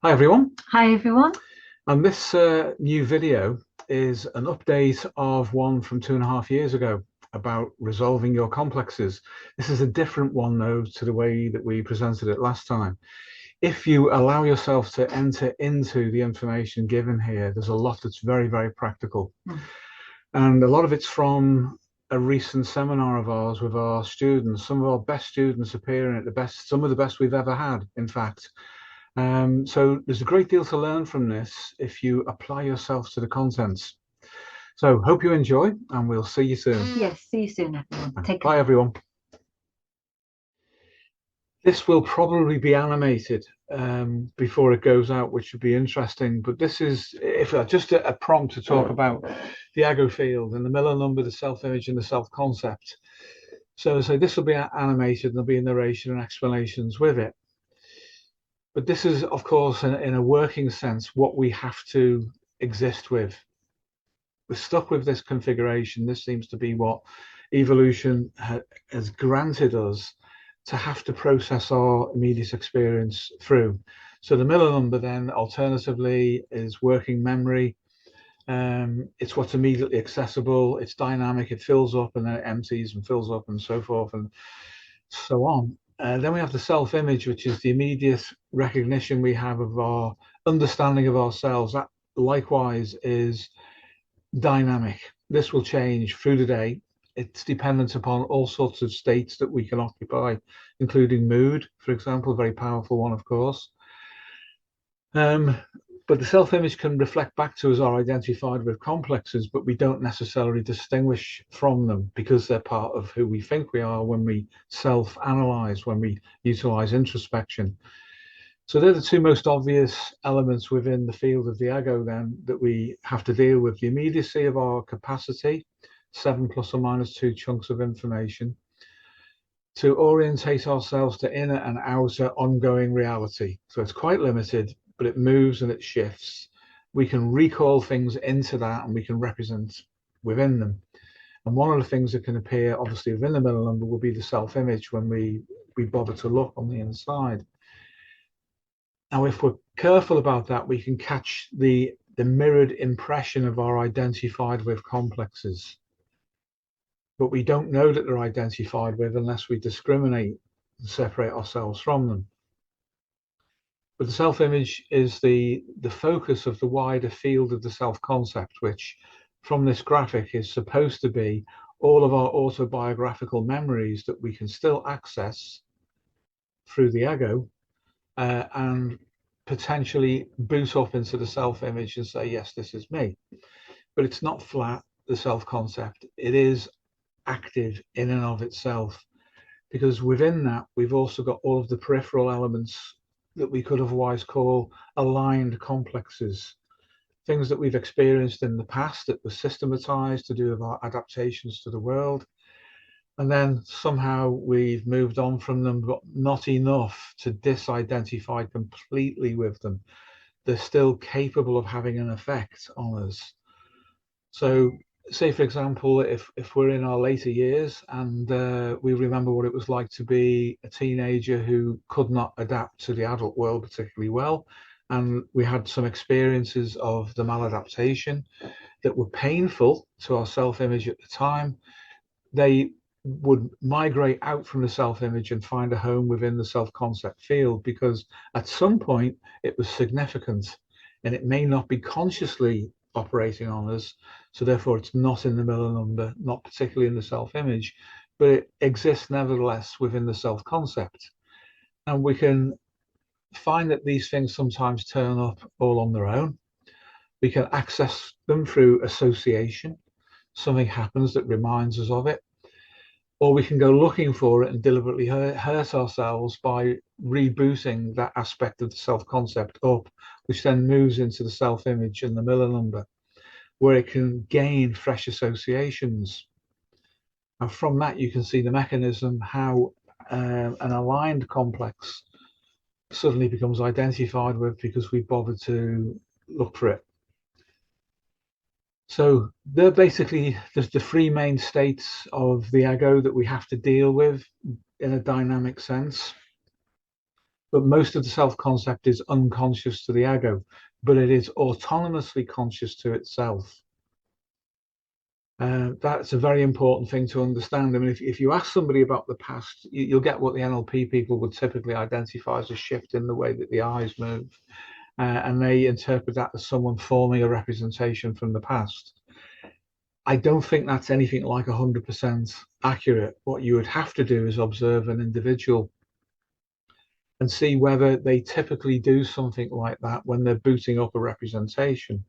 Hi everyone, Hi everyone. and this new video is an update of one from 2.5 years ago about resolving your complexes. This is a different one though to the way that we presented it last time. If you allow yourself to enter into the information given here, there's a lot that's very, very practical. And a lot of it's from a recent seminar of ours with our students. Some of our best students appearing at the best, some of the best we've ever had, in fact. So there's a great deal to learn from this if you apply yourself to the contents. So hope you enjoy, and we'll see you soon. Yes, see you soon, everyone. Take Bye, care. everyone. This will probably be animated before it goes out, which should be interesting. But this is just a prompt to talk about the ego field and the Miller number, the self-image, and the self-concept. So this will be animated, and there'll be a narration and explanations with it. But this is, of course, in a working sense, what we have to exist with. We're stuck with this configuration. This seems to be what evolution has granted us to have to process our immediate experience through. So the Miller number then, alternatively, is working memory. It's what's immediately accessible. It's dynamic. It fills up and then it empties and fills up and so forth and so on. Then we have the self-image, which is the immediate recognition we have of our understanding of ourselves. That likewise is dynamic. This will change through the day. It's dependent upon all sorts of states that we can occupy, including mood, for example, a very powerful one, of course. But the self-image can reflect back to us our identified with complexes, but we don't necessarily distinguish from them because they're part of who we think we are when we self-analyze, when we utilize introspection. So they're the two most obvious elements within the field of the ego then that we have to deal with. The immediacy of our capacity, 7 plus or minus 2 chunks of information, to orientate ourselves to inner and outer ongoing reality. So it's quite limited, but it moves and it shifts. We can recall things into that and we can represent within them. And one of the things that can appear obviously within the Miller number will be the self-image when we bother to look on the inside. Now, if we're careful about that, we can catch the mirrored impression of our identified with complexes. But we don't know that they're identified with unless we discriminate and separate ourselves from them. But the self-image is the focus of the wider field of the self-concept, which from this graphic is supposed to be all of our autobiographical memories that we can still access through the ego and potentially boot up into the self-image and say, yes, this is me. But it's not flat, the self-concept. It is active in and of itself, because within that, we've also got all of the peripheral elements that we could otherwise call aligned complexes, things that we've experienced in the past that were systematized to do with our adaptations to the world. And then somehow we've moved on from them, but not enough to disidentify completely with them. They're still capable of having an effect on us. So say, for example, if we're in our later years and we remember what it was like to be a teenager who could not adapt to the adult world particularly well, and we had some experiences of the maladaptation that were painful to our self-image at the time, they would migrate out from the self-image and find a home within the self-concept field, because at some point it was significant and it may not be consciously operating on us, so therefore it's not in the Miller number, not particularly in the self-image, but it exists nevertheless within the self-concept. And we can find that these things sometimes turn up all on their own. We can access them through association. Something happens that reminds us of it, or we can go looking for it and deliberately hurt ourselves by rebooting that aspect of the self-concept up, which then moves into the self-image and the Miller number, where it can gain fresh associations. And from that, you can see the mechanism, how an aligned complex suddenly becomes identified with because we bothered to look for it. So they're basically the three main states of the ego that we have to deal with in a dynamic sense. But most of the self-concept is unconscious to the ego, but it is autonomously conscious to itself. That's a very important thing to understand. I mean, if you ask somebody about the past, you'll get what the NLP people would typically identify as a shift in the way that the eyes move. And they interpret that as someone forming a representation from the past. I don't think that's anything like 100% accurate. What you would have to do is observe an individual and see whether they typically do something like that when they're booting up a representation.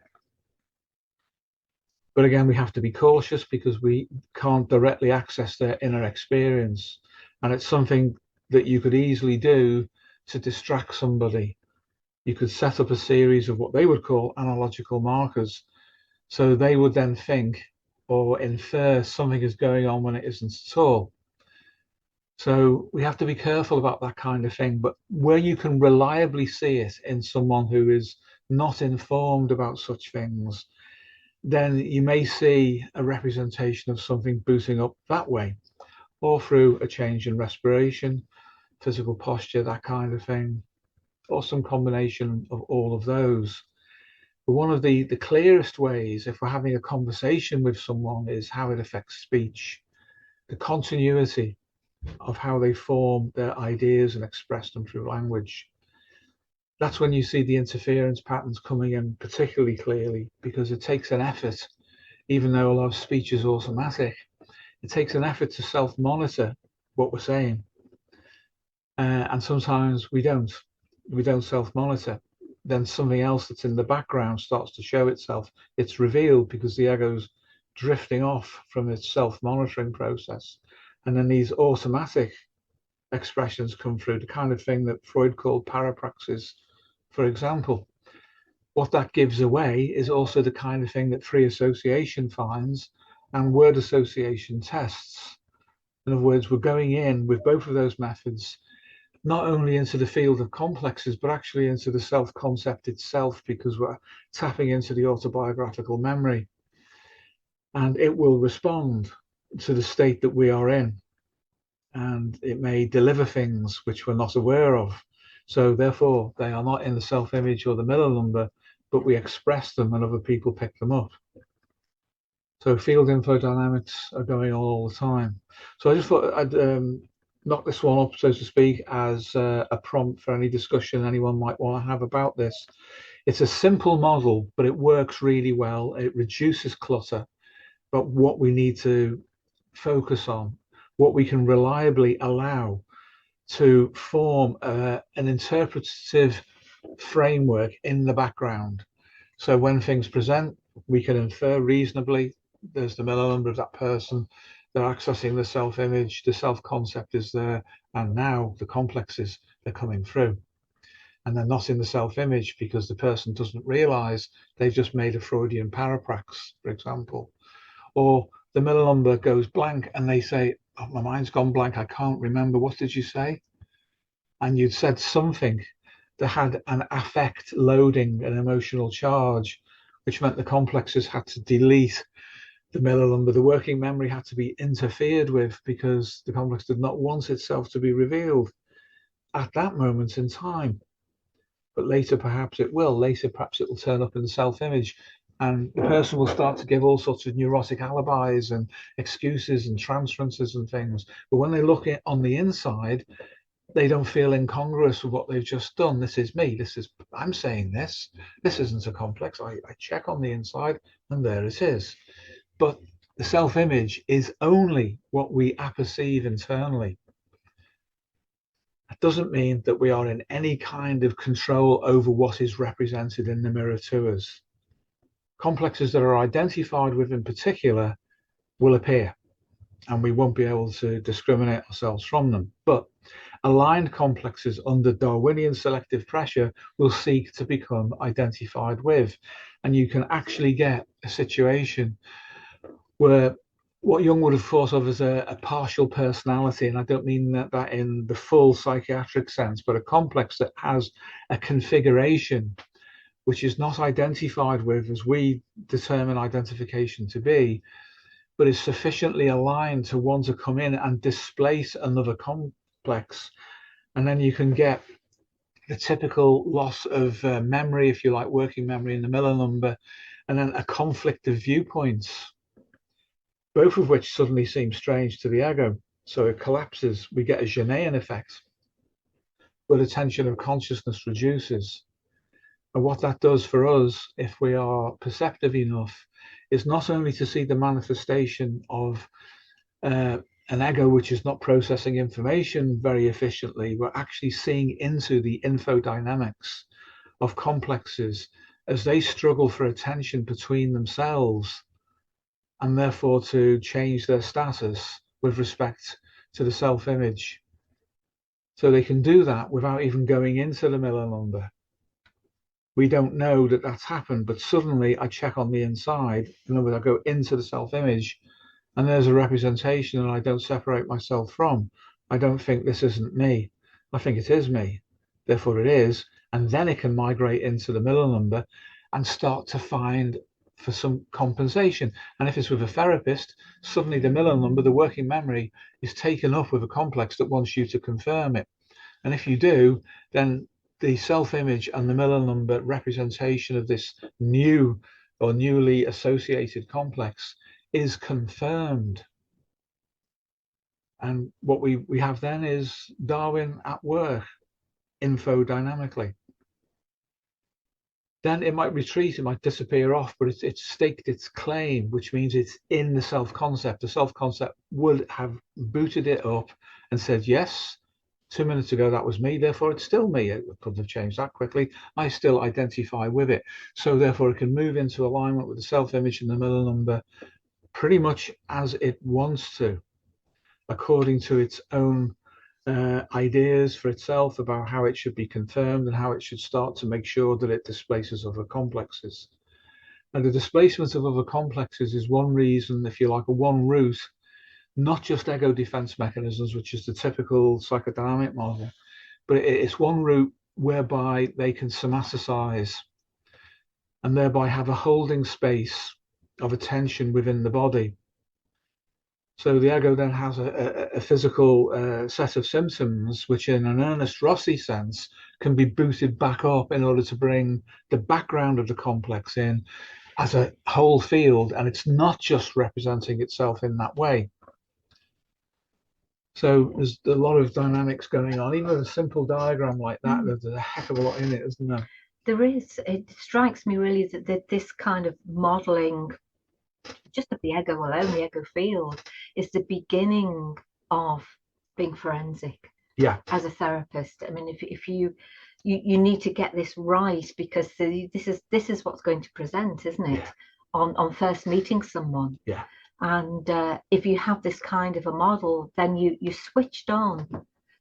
But again, we have to be cautious because we can't directly access their inner experience. And it's something that you could easily do to distract somebody. You could set up a series of what they would call analogical markers. So they would then think or infer something is going on when it isn't at all. So we have to be careful about that kind of thing. But where you can reliably see it in someone who is not informed about such things, then you may see a representation of something booting up that way, or through a change in respiration, physical posture, that kind of thing, or some combination of all of those. But one of the clearest ways, if we're having a conversation with someone, is how it affects speech, the continuity of how they form their ideas and express them through language. That's when you see the interference patterns coming in particularly clearly, because it takes an effort, even though a lot of speech is automatic, it takes an effort to self-monitor what we're saying. And sometimes we don't self-monitor. Then something else that's in the background starts to show itself. It's revealed because the ego's drifting off from its self-monitoring process. And then these automatic expressions come through, the kind of thing that Freud called parapraxis, for example. What that gives away is also the kind of thing that free association finds and word association tests. In other words, we're going in with both of those methods, not only into the field of complexes, but actually into the self-concept itself, because we're tapping into the autobiographical memory. And it will respond to the state that we are in. And it may deliver things which we're not aware of. So therefore, they are not in the self-image or the middle number, but we express them and other people pick them up. So field infodynamics are going on all the time. So I just thought I'd knock this one up, so to speak, as a prompt for any discussion anyone might want to have about this. It's a simple model, but it works really well. It reduces clutter, but what we need to focus on, what we can reliably allow to form an interpretative framework in the background. So when things present, we can infer reasonably, there's the middle number of that person, they're accessing the self-image, the self-concept is there, and now the complexes are coming through. And they're not in the self-image because the person doesn't realize they've just made a Freudian paraprax, for example. Or the middle number goes blank and they say, oh, my mind's gone blank, I can't remember, what did you say? And you'd said something that had an affect loading, an emotional charge, which meant the complexes had to delete the middle number. The working memory had to be interfered with because the complex did not want itself to be revealed at that moment in time. But later, perhaps it will. Later, perhaps it will turn up in the self-image, and the person will start to give all sorts of neurotic alibis and excuses and transferences and things. But when they look at on the inside, they don't feel incongruous with what they've just done. This is me. I'm saying this. This isn't a complex. I check on the inside, and there it is. But the self-image is only what we apperceive internally. That doesn't mean that we are in any kind of control over what is represented in the mirror to us. Complexes that are identified with in particular will appear, and we won't be able to discriminate ourselves from them. But aligned complexes under Darwinian selective pressure will seek to become identified with. And you can actually get a situation where what Jung would have thought of as a partial personality, and I don't mean that in the full psychiatric sense, but a complex that has a configuration which is not identified with as we determine identification to be, but is sufficiently aligned to want to come in and displace another complex. And then you can get the typical loss of memory, if you like, working memory in the Miller number, and then a conflict of viewpoints, both of which suddenly seem strange to the ego. So it collapses. We get a Genome effect, where the tension of consciousness reduces. And what that does for us, if we are perceptive enough, is not only to see the manifestation of an ego which is not processing information very efficiently, we're actually seeing into the infodynamics of complexes as they struggle for attention between themselves, and therefore to change their status with respect to the self-image. So they can do that without even going into the Miller number. We don't know that that's happened, but suddenly I check on the inside. In other words, I go into the self-image, and there's a representation that I don't separate myself from. I don't think this isn't me. I think it is me. Therefore it is. And then it can migrate into the Miller number and start to find for some compensation. And if it's with a therapist, suddenly the Miller number, the working memory, is taken up with a complex that wants you to confirm it. And if you do, then the self-image and the Miller number representation of this new or newly associated complex is confirmed. And what we have then is Darwin at work, infodynamically. Then it might retreat, it might disappear off, but it's staked its claim, which means it's in the self-concept. The self-concept would have booted it up and said, yes, 2 minutes ago that was me, therefore it's still me. It couldn't have changed that quickly. I still identify with it. So therefore it can move into alignment with the self-image and the Miller number pretty much as it wants to, according to its own ideas for itself about how it should be confirmed and how it should start to make sure that it displaces other complexes. And the displacement of other complexes is one reason, if you like, a one route, not just ego defense mechanisms, which is the typical psychodynamic model, but it's one route whereby they can somasticize and thereby have a holding space of attention within the body. So the ego then has a physical set of symptoms, which in an Ernest Rossi sense can be booted back up in order to bring the background of the complex in as a whole field, and it's not just representing itself in that way. So there's a lot of dynamics going on. Even a simple diagram like that, there's a heck of a lot in it, isn't there? There is. It strikes me really that this kind of modelling, just of the ego alone, the ego field, is the beginning of being forensic. Yeah. As a therapist, I mean, if you need to get this right, because this is what's going to present, isn't it? Yeah. On first meeting someone. Yeah. And if you have this kind of a model, then you switched on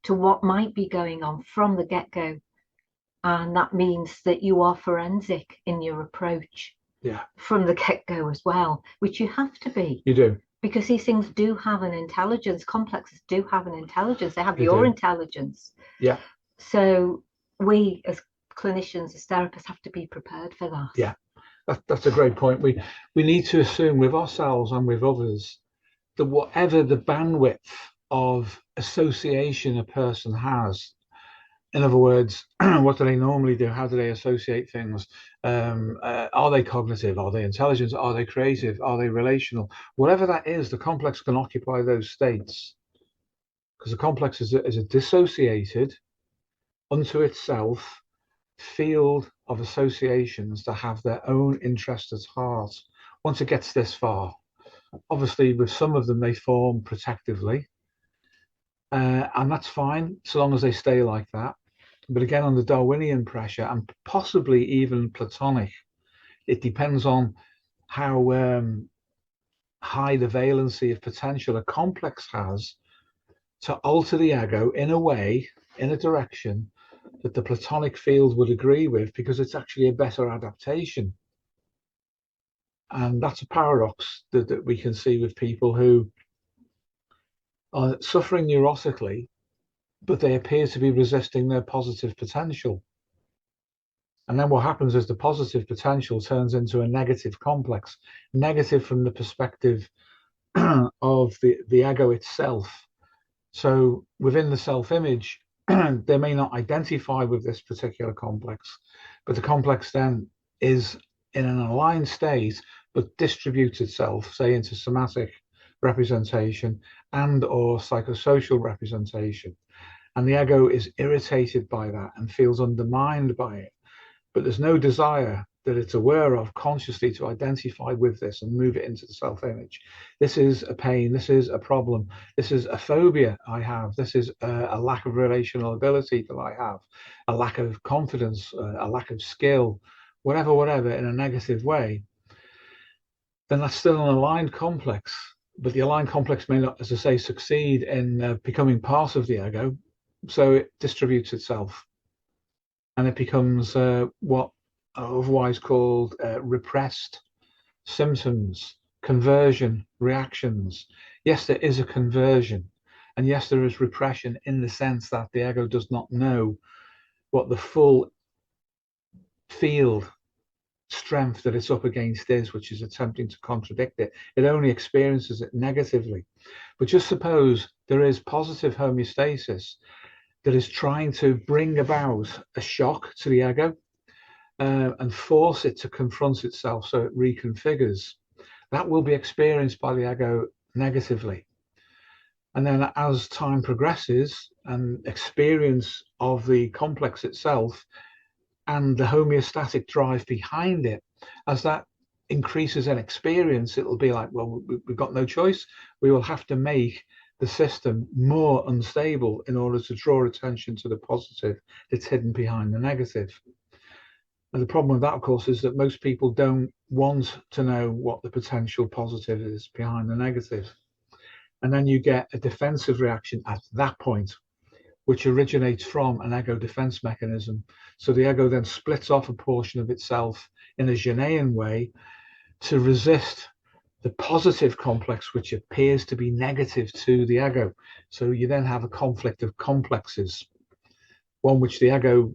to what might be going on from the get-go. And that means that you are forensic in your approach. Yeah. From the get-go as well, which you have to be. You do. Because these things do have an intelligence. Complexes do have an intelligence. They have your intelligence. Yeah. So we as clinicians, as therapists, have to be prepared for that. Yeah. That's a great point. We need to assume with ourselves and with others that whatever the bandwidth of association a person has, in other words, what do they normally do? How do they associate things? Are they cognitive? Are they intelligent? Are they creative? Are they relational? Whatever that is, the complex can occupy those states, because the complex is a dissociated unto itself field of associations that have their own interest at heart. Once it gets this far, obviously with some of them they form protectively, and that's fine so long as they stay like that. But again, under Darwinian pressure, and possibly even Platonic, it depends on how high the valency of potential a complex has to alter the ego in a way, in a direction that the Platonic field would agree with, because it's actually a better adaptation. And that's a paradox that we can see with people who are suffering neurotically, but they appear to be resisting their positive potential. And then what happens is the positive potential turns into a negative complex, negative from the perspective of the ego itself. So within the self-image, they may not identify with this particular complex, but the complex then is in an aligned state, but distributes itself, say, into somatic representation and or psychosocial representation. And the ego is irritated by that and feels undermined by it. But there's no desire that it's aware of consciously to identify with this and move it into the self-image. This is a pain, this is a problem, this is a phobia I have, this is a lack of relational ability that I have, a lack of confidence, a lack of skill, whatever, in a negative way, then that's still an aligned complex. But the aligned complex may not, as I say, succeed in becoming part of the ego, so it distributes itself. And it becomes what are otherwise called repressed symptoms, conversion reactions. Yes, there is a conversion, and yes, there is repression in the sense that the ego does not know what the full field strength that it's up against is, which is attempting to contradict it. It only experiences it negatively. But just suppose there is positive homeostasis that is trying to bring about a shock to the ego and force it to confront itself so it reconfigures. That will be experienced by the ego negatively. And then as time progresses and experience of the complex itself and the homeostatic drive behind it, as that increases in experience, it'll be like, well, we've got no choice. We will have to make the system more unstable in order to draw attention to the positive that's hidden behind the negative. And the problem with that, of course, is that most people don't want to know what the potential positive is behind the negative. And then you get a defensive reaction at that point, which originates from an ego defense mechanism. So the ego then splits off a portion of itself in a Geneian way to resist the positive complex, which appears to be negative to the ego. So you then have a conflict of complexes, one which the ego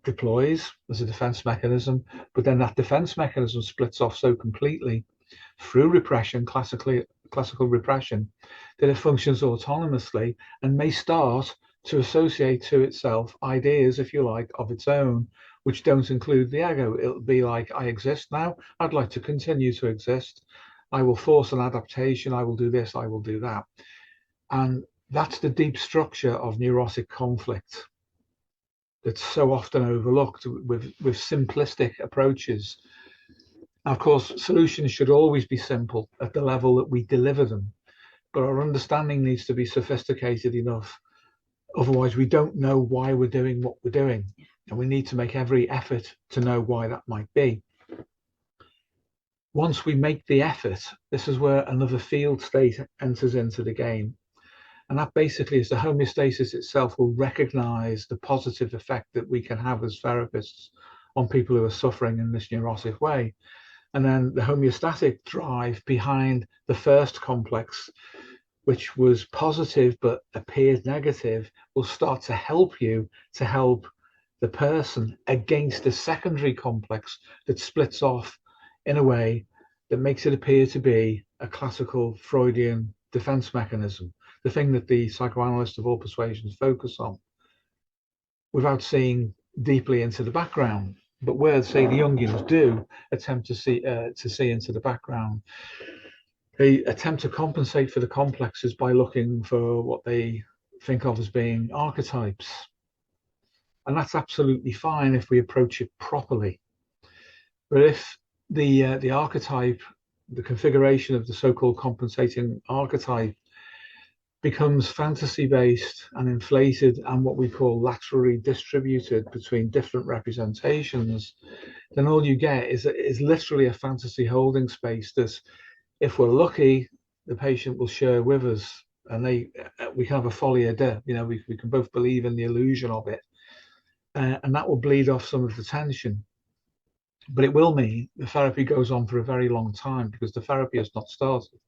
deploys as a defense mechanism, but then that defense mechanism splits off so completely through repression, classical repression, that it functions autonomously and may start to associate to itself ideas, if you like, of its own, which don't include the ego. It'll be like, I exist now, I'd like to continue to exist, I will force an adaptation, I will do this, I will do that. And that's the deep structure of neurotic conflict that's so often overlooked with simplistic approaches. Of course, solutions should always be simple at the level that we deliver them, but our understanding needs to be sophisticated enough. Otherwise, we don't know why we're doing what we're doing, and we need to make every effort to know why that might be. Once we make the effort, this is where another field state enters into the game. And that basically is the homeostasis itself will recognize the positive effect that we can have as therapists on people who are suffering in this neurotic way. And then the homeostatic drive behind the first complex, which was positive but appeared negative, will start to help you to help the person against the secondary complex that splits off in a way that makes it appear to be a classical Freudian defense mechanism, the thing that the psychoanalysts of all persuasions focus on, without seeing deeply into the background. But where, say, the Jungians do attempt to see into the background, they attempt to compensate for the complexes by looking for what they think of as being archetypes. And that's absolutely fine if we approach it properly. But if the archetype, the configuration of the so-called compensating archetype becomes fantasy-based and inflated and what we call laterally distributed between different representations, then all you get is literally a fantasy holding space that, if we're lucky, the patient will share with us, and we can have a folie à deux. We can both believe in the illusion of it, and that will bleed off some of the tension. But it will mean the therapy goes on for a very long time because the therapy has not started.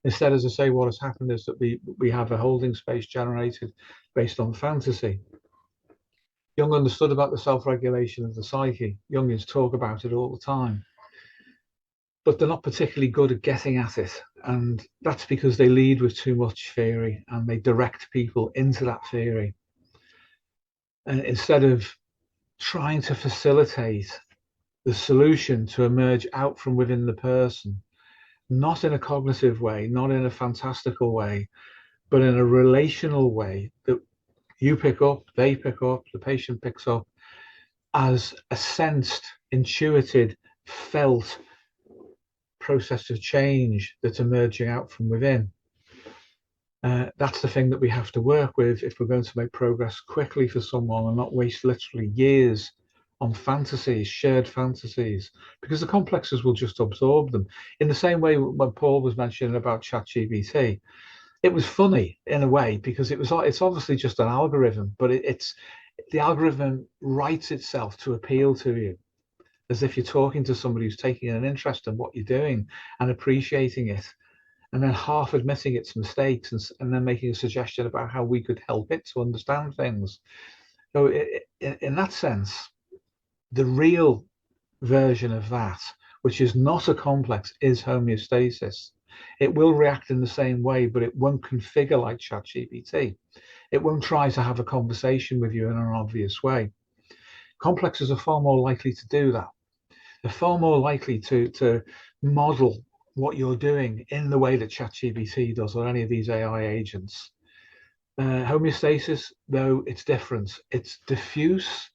Instead, as I say, what has happened is that we have a holding space generated based on fantasy. Jung understood about the self-regulation of the psyche. Jungians talk about it all the time, but they're not particularly good at getting at it. And that's because they lead with too much theory and they direct people into that theory. instead of trying to facilitate the solution to emerge out from within the person, not in a cognitive way, not in a fantastical way, but in a relational way that you pick up, they pick up, the patient picks up as a sensed, intuited, felt process of change that's emerging out from within. That's the thing that we have to work with if we're going to make progress quickly for someone and not waste literally years on fantasies, shared fantasies, because the complexes will just absorb them. In the same way when Paul was mentioning about ChatGPT, it was funny in a way because it's obviously just an algorithm, but it's the algorithm writes itself to appeal to you, as if you're talking to somebody who's taking an interest in what you're doing and appreciating it, and then half admitting its mistakes and then making a suggestion about how we could help it to understand things. So in that sense, the real version of that, which is not a complex, is homeostasis. It will react in the same way, but it won't configure like ChatGPT. It won't try to have a conversation with you in an obvious way. Complexes are far more likely to do that. They're far more likely to model what you're doing in the way that ChatGPT does or any of these AI agents. Homeostasis, though, it's different. It's diffuse,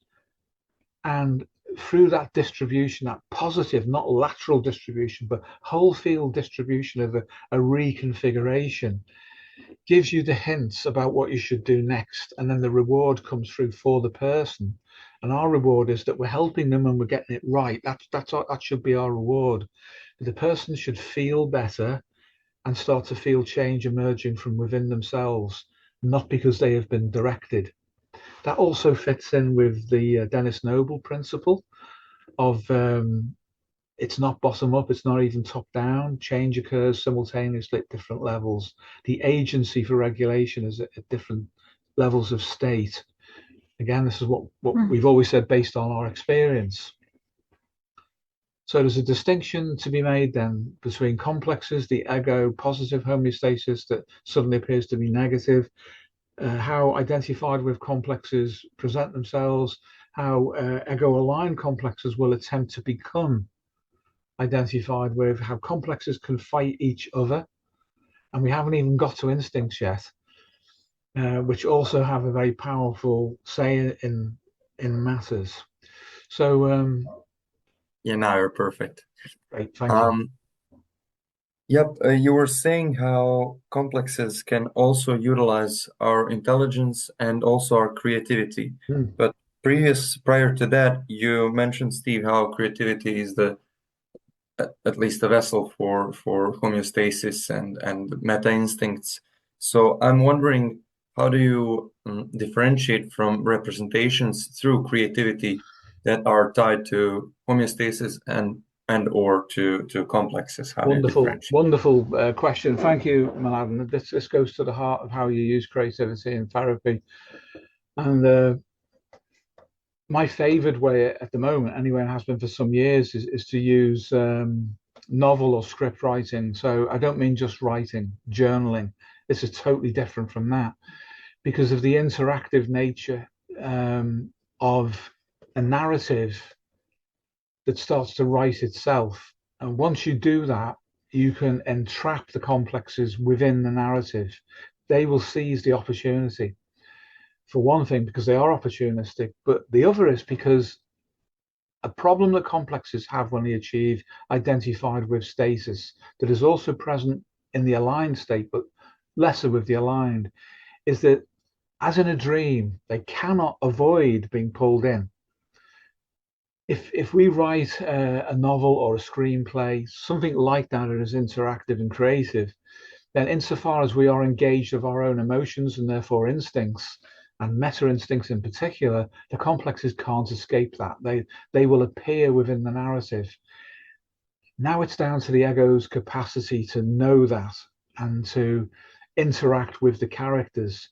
and through that distribution, that positive, not lateral distribution, but whole field distribution of a reconfiguration, gives you the hints about what you should do next, and then the reward comes through for the person. And our reward is that we're helping them and we're getting it right. That should be our reward. The person should feel better and start to feel change emerging from within themselves, not because they have been directed. That also fits in with the Dennis Noble principle of it's not bottom up, it's not even top down. Change occurs simultaneously at different levels. The agency for regulation is at different levels of state. Again, this is what we've always said based on our experience. So there's a distinction to be made then between complexes, the ego, positive homeostasis that suddenly appears to be negative, how identified with complexes present themselves, how ego-aligned complexes will attempt to become identified with, how complexes can fight each other. And we haven't even got to instincts yet, which also have a very powerful say in matters. So yeah, now you're perfect. Great, thank you. Yep, you were saying how complexes can also utilize our intelligence and also our creativity. But prior to that, you mentioned, Steve, how creativity is at least a vessel for homeostasis and meta instincts. So I'm wondering, how do you differentiate from representations through creativity that are tied to homeostasis and or to complexes? How Wonderful question. Thank you, Mladen. This goes to the heart of how you use creativity in therapy. And my favored way at the moment, anyway, and has been for some years, is to use novel or script writing. So I don't mean just writing, journaling. This is totally different from that because of the interactive nature of a narrative that starts to write itself. And once you do that, you can entrap the complexes within the narrative. They will seize the opportunity. For one thing, because they are opportunistic, but the other is because a problem that complexes have when they achieve identified with status that is also present in the aligned state, but lesser with the aligned, is that as in a dream, they cannot avoid being pulled in. If we write a novel or a screenplay, something like that is interactive and creative, then insofar as we are engaged of our own emotions and therefore instincts, and meta instincts in particular, the complexes can't escape that. They will appear within the narrative. Now it's down to the ego's capacity to know that and to interact with the characters.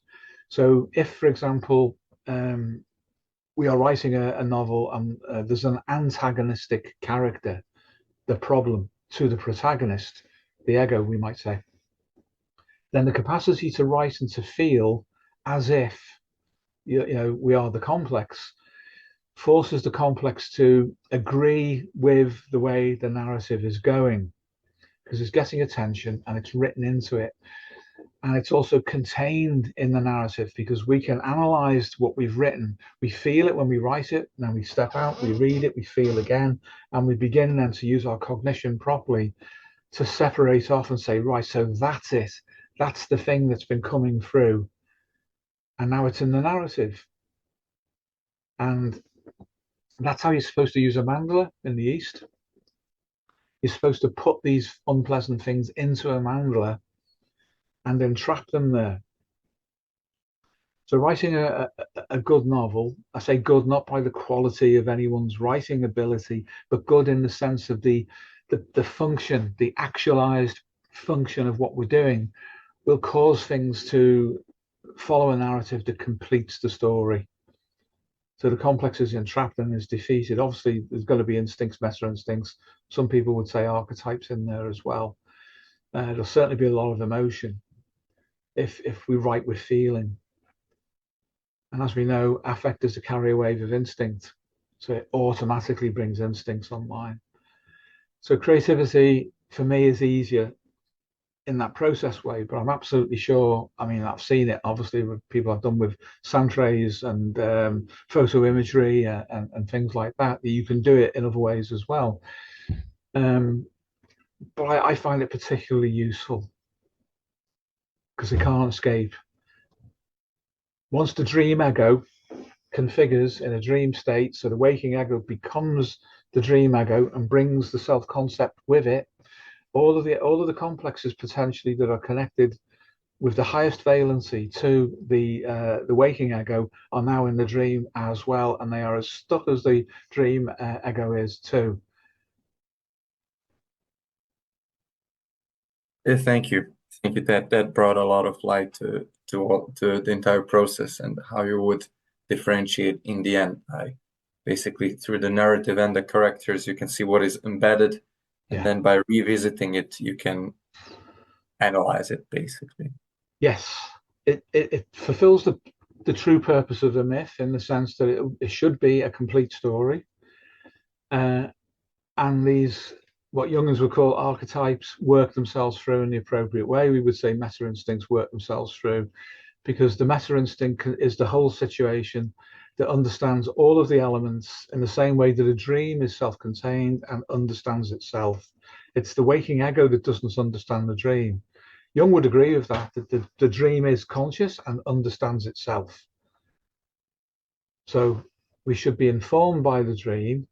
So if, for example, we are writing a novel and there's an antagonistic character, the problem to the protagonist, the ego, we might say, then the capacity to write and to feel as if we are the complex, forces the complex to agree with the way the narrative is going, because it's getting attention and it's written into it. And it's also contained in the narrative because we can analyze what we've written. We feel it when we write it, and then we step out, we read it, we feel again, and we begin then to use our cognition properly to separate off and say, right, so that's it. That's the thing that's been coming through. And now it's in the narrative. And that's how you're supposed to use a mandala in the East. You're supposed to put these unpleasant things into a mandala and entrap them there. So writing a good novel, I say good not by the quality of anyone's writing ability, but good in the sense of the function, the actualized function of what we're doing, will cause things to follow a narrative that completes the story. So the complex is entrapped and is defeated. Obviously, there's got to be instincts, meta instincts. Some people would say archetypes in there as well. There'll certainly be a lot of emotion if we write with feeling. And as we know, affect is a carrier wave of instinct. So it automatically brings instincts online. So creativity for me is easier in that process way, but I'm absolutely sure, I mean, I've seen it obviously with people I've done with sound trays and photo imagery and things like that you can do it in other ways as well. But I find it particularly useful because it can't escape. Once the dream ego configures in a dream state, so the waking ego becomes the dream ego and brings the self-concept with it, all of the complexes potentially that are connected with the highest valency to the waking ego are now in the dream as well, and they are as stuck as the dream ego is too. Thank you. Thank you. That brought a lot of light to the entire process and how you would differentiate in the end. Basically, through the narrative and the characters, you can see what is embedded, and then by revisiting it, you can analyze it, basically. Yes, it fulfills the true purpose of the myth in the sense that it should be a complete story. And these, what Jungians would call archetypes, work themselves through in the appropriate way. We would say meta instincts work themselves through, because the meta instinct is the whole situation that understands all of the elements in the same way that a dream is self-contained and understands itself. It's the waking ego that doesn't understand the dream. Jung would agree with that the dream is conscious and understands itself. So we should be informed by the dream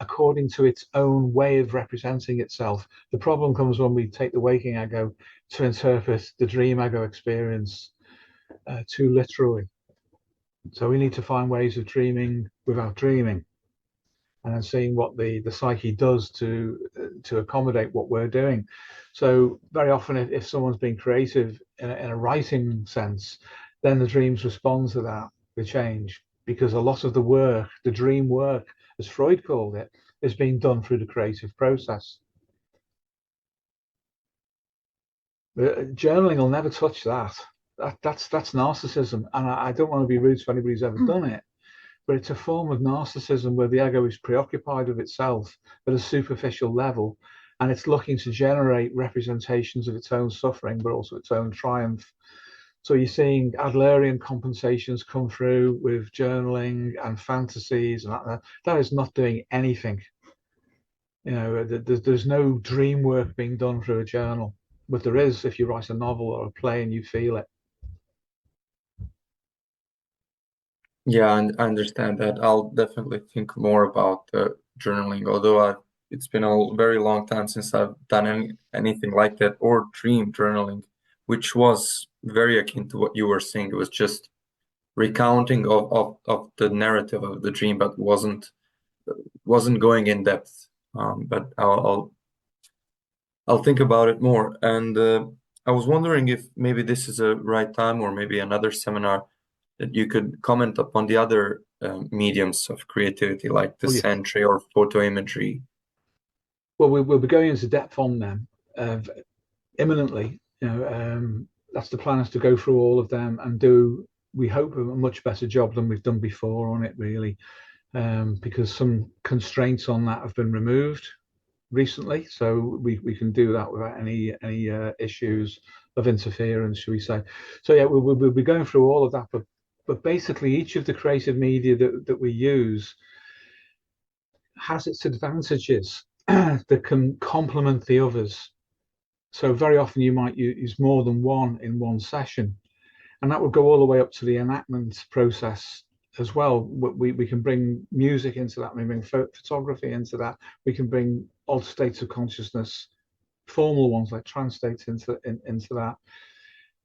according to its own way of representing itself. The problem comes when we take the waking ego to interpret the dream ego experience too literally. So we need to find ways of dreaming without dreaming, and then seeing what the psyche does to accommodate what we're doing. So very often, if someone's being creative in a writing sense, then the dreams respond to that, the change, because a lot of the work, the dream work, as Freud called it, is being done through the creative process. Journaling will never touch that. That's narcissism, and I don't want to be rude to anybody who's ever done it, but it's a form of narcissism where the ego is preoccupied with itself at a superficial level, and it's looking to generate representations of its own suffering, but also its own triumph. So you're seeing Adlerian compensations come through with journaling and fantasies, and that is not doing anything. There's no dream work being done through a journal, but there is if you write a novel or a play and you feel it. Yeah, and I understand that. I'll definitely think more about journaling, although it's been a very long time since I've done anything like that, or dream journaling, which was very akin to what you were saying. It was just recounting of the narrative of the dream, but wasn't going in depth. But I'll think about it more. And I was wondering if maybe this is a right time, or maybe another seminar, that you could comment upon the other mediums of creativity, like the sentry or photo imagery. Well, we'll be going into depth on them imminently. That's the plan, is to go through all of them and do we hope, a much better job than we've done before on it, really, because some constraints on that have been removed recently, so we can do that without any issues of interference, shall we say. So yeah, we'll be going through all of that, but basically each of the creative media that we use has its advantages that can complement the others. So very often you might use more than one in one session, and that would go all the way up to the enactment process as well. We can bring music into that, we bring photography into that, we can bring altered states of consciousness, formal ones like trance states into that.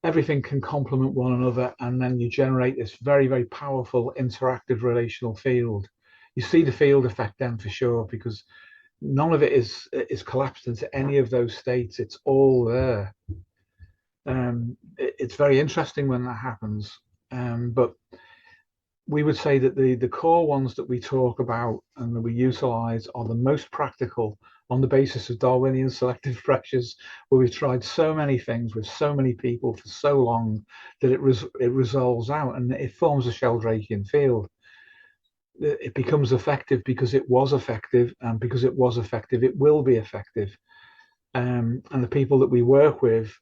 Everything can complement one another, and then you generate this very, very powerful interactive relational field. You see the field effect then for sure, because none of it is collapsed into any of those states. It's all there. It's very interesting when that happens. But we would say that the core ones that we talk about and that we utilize are the most practical on the basis of Darwinian selective pressures, where we've tried so many things with so many people for so long that it resolves out and it forms a Sheldrakean field. It becomes effective because it was effective, and because it was effective, it will be effective. And the people that we work with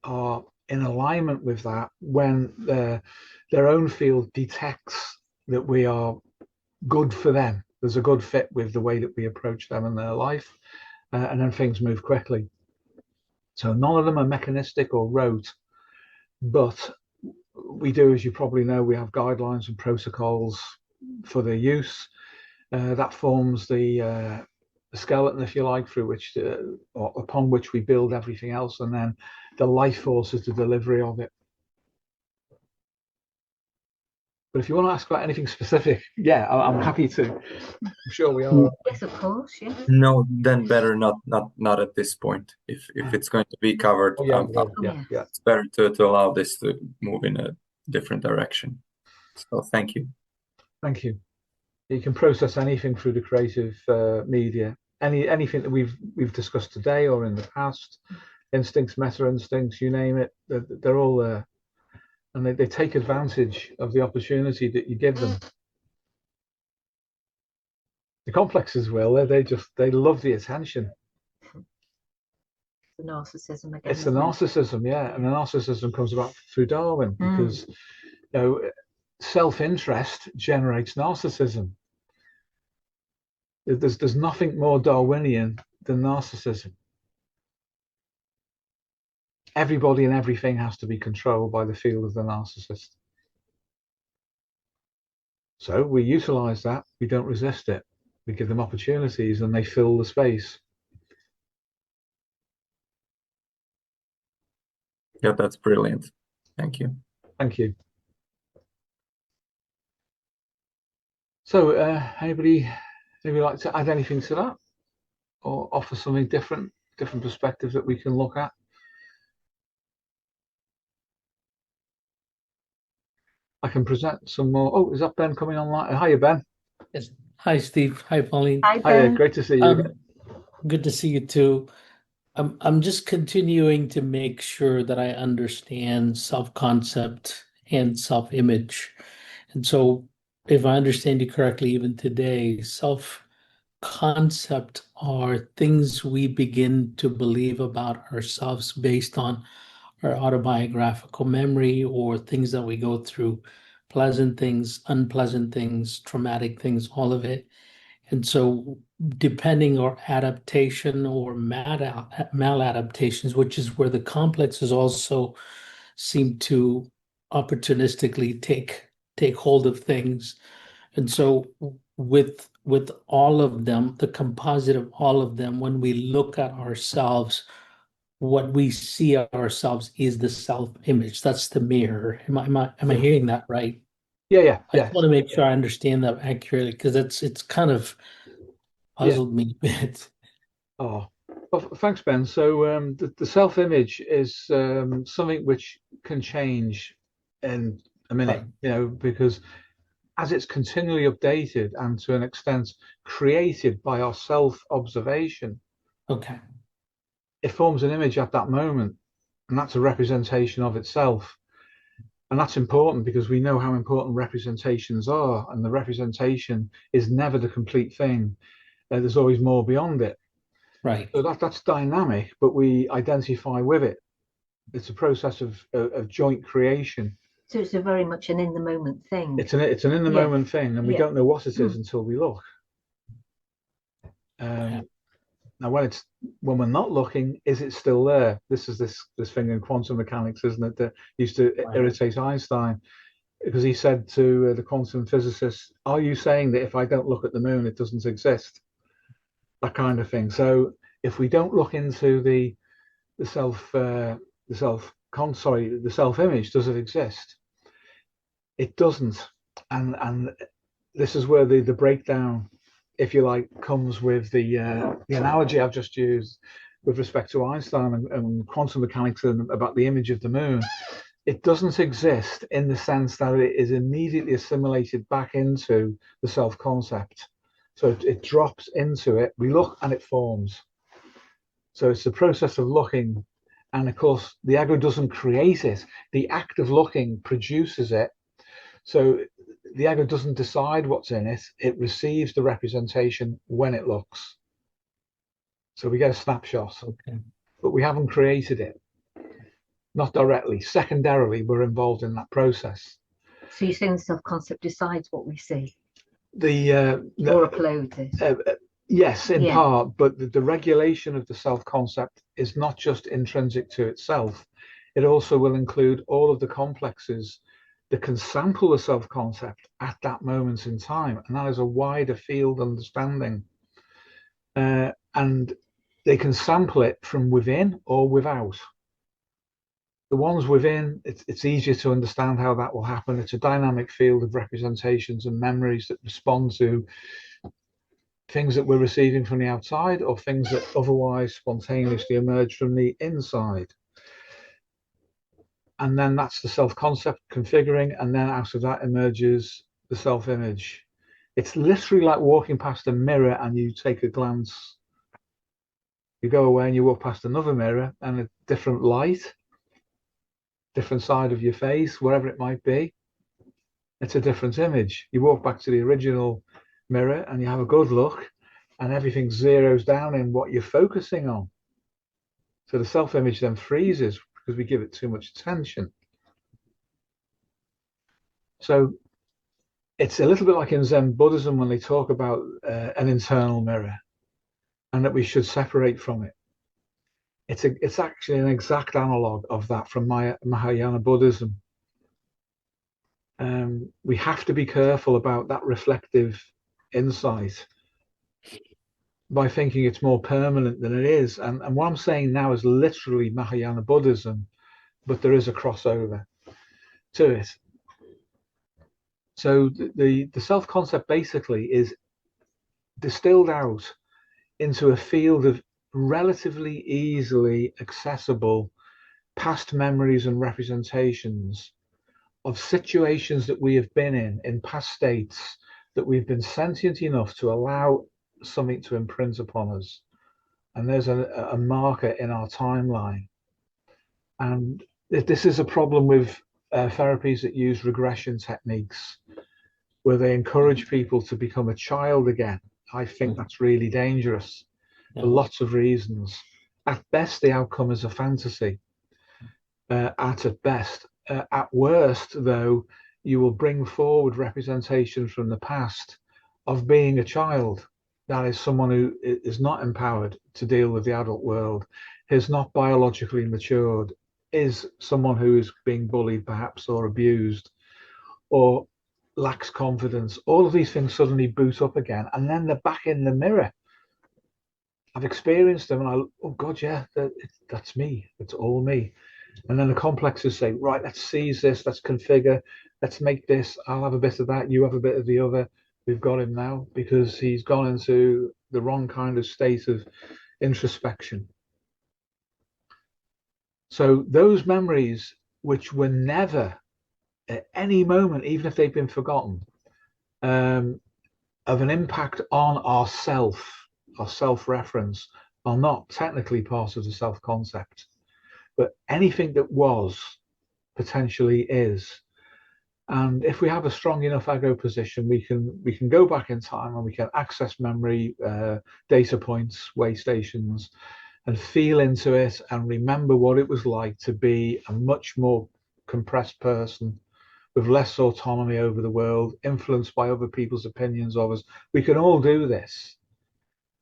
are in alignment with that when their own field detects that we are good for them. There's a good fit with the way that we approach them in their life, and then things move quickly. So none of them are mechanistic or rote, but we do, as you probably know, we have guidelines and protocols for their use. That forms the skeleton, if you like, through which or upon which we build everything else, and then the life force is the delivery of it. But if you want to ask about anything specific, yeah, I'm happy to. I'm sure we are. Yes, of course. Yes. No, then better not at this point. If it's going to be covered, Yeah. it's better to allow this to move in a different direction. So thank you. Thank you. You can process anything through the creative media. Anything that we've discussed today or in the past, instincts, meta instincts, you name it, they're all there, and they take advantage of the opportunity that you give them. The complexes will, they love the attention. The narcissism again. It's the narcissism, yeah, and the narcissism comes about through Darwin, because self-interest generates narcissism. There's nothing more Darwinian than narcissism. Everybody and everything has to be controlled by the field of the narcissist. So we utilize that, we don't resist it. We give them opportunities and they fill the space. Yeah, that's brilliant. Thank you. Thank you. So anybody like to add anything to that, or offer something different perspectives that we can look at? I can present some more. Oh, is that Ben coming online? Hiya, Ben. Yes. Hi, Steve. Hi, Pauline. Hi, Ben. Hiya, great to see you again. Good to see you too. I'm just continuing to make sure that I understand self-concept and self-image. And so if I understand you correctly, even today, self-concept are things we begin to believe about ourselves based on our autobiographical memory or things that we go through, pleasant things, unpleasant things, traumatic things, all of it. And so depending on adaptation or maladaptations, which is where the complexes also seem to opportunistically take hold of things. And so with all of them, the composite of all of them, when we look at ourselves, what we see ourselves is the self-image. That's the mirror. Am I hearing that right? Yeah. I just want to make sure I understand that accurately, because it's kind of puzzled me a bit. Oh, well, thanks, Ben. So the self-image is something which can change in a minute, because as it's continually updated and to an extent created by our self-observation, Okay. it forms an image at that moment, and that's a representation of itself. And that's important because we know how important representations are, and the representation is never the complete thing. There's always more beyond it. Right. So that's dynamic, but we identify with it. It's a process of joint creation. So it's a very much an in the moment thing. It's an in the moment thing, and we don't know what it is until we look. Now, when we're not looking, is it still there? This is this thing in quantum mechanics, isn't it? That used to irritate Einstein, because he said to the quantum physicist, "Are you saying that if I don't look at the moon, it doesn't exist?" That kind of thing. So if we don't look into the self image, does it exist? It doesn't, and this is where the breakdown, if you like, comes with the analogy I've just used with respect to Einstein and quantum mechanics and about the image of the moon. It doesn't exist in the sense that it is immediately assimilated back into the self-concept. So it drops into it. We look and it forms. So it's the process of looking. And of course, the ego doesn't create it. The act of looking produces it. So the ego doesn't decide what's in it. It receives the representation when it looks. So we get a snapshot, but we haven't created it. Not directly. Secondarily, we're involved in that process. So you're saying the self-concept decides what we see? Or uploads it? Yes, in part, but the regulation of the self-concept is not just intrinsic to itself. It also will include all of the complexes that can sample the self-concept at that moment in time, and that is a wider field understanding. And they can sample it from within or without. The ones within, it's easier to understand how that will happen. It's a dynamic field of representations and memories that respond to things that we're receiving from the outside or things that otherwise spontaneously emerge from the inside. And then that's the self-concept configuring, and then out of that emerges the self-image. It's literally like walking past a mirror and you take a glance. You go away and you walk past another mirror and a different light, different side of your face, wherever it might be. It's a different image. You walk back to the original mirror and you have a good look, and everything zeroes down in what you're focusing on. So the self-image then freezes because we give it too much attention. So it's a little bit like in Zen Buddhism when they talk about an internal mirror and that we should separate from it. It's actually an exact analog of that from Mahayana Buddhism. We have to be careful about that reflective insight by thinking it's more permanent than it is. And what I'm saying now is literally Mahayana Buddhism, but there is a crossover to it. So the self-concept basically is distilled out into a field of relatively easily accessible past memories and representations of situations that we have been in past states, that we've been sentient enough to allow something to imprint upon us. And there's a marker in our timeline. And this is a problem with therapies that use regression techniques, where they encourage people to become a child again. I think that's really dangerous for lots of reasons. At best, the outcome is a fantasy. At best. At worst, though, you will bring forward representation from the past of being a child. That is someone who is not empowered to deal with the adult world, is not biologically matured, is someone who is being bullied perhaps or abused or lacks confidence. All of these things suddenly boot up again, and then they're back in the mirror. I've experienced them and oh God, yeah, that's me. It's all me. And then the complexes say, right, let's seize this, let's configure, let's make this, I'll have a bit of that, you have a bit of the other. We've got him now because he's gone into the wrong kind of state of introspection. So those memories which were never at any moment, even if they've been forgotten, of an impact on our self-reference, are not technically part of the self-concept. But anything that was potentially is. And if we have a strong enough ego position, we can go back in time and we can access memory, data points, way stations, and feel into it and remember what it was like to be a much more compressed person with less autonomy over the world, influenced by other people's opinions of us. We can all do this,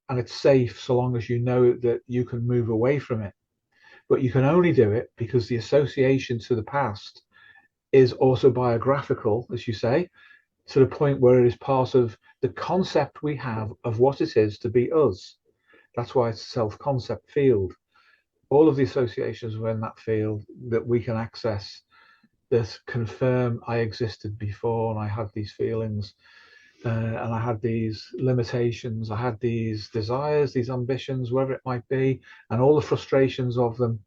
and it's safe so long as you know that you can move away from it. But you can only do it because the association to the past is autobiographical, as you say, to the point where it is part of the concept we have of what it is to be us. That's why it's a self-concept field. All of the associations within that field that we can access that confirm I existed before and I had these feelings and I had these limitations, I had these desires, these ambitions, whatever it might be, and all the frustrations of them.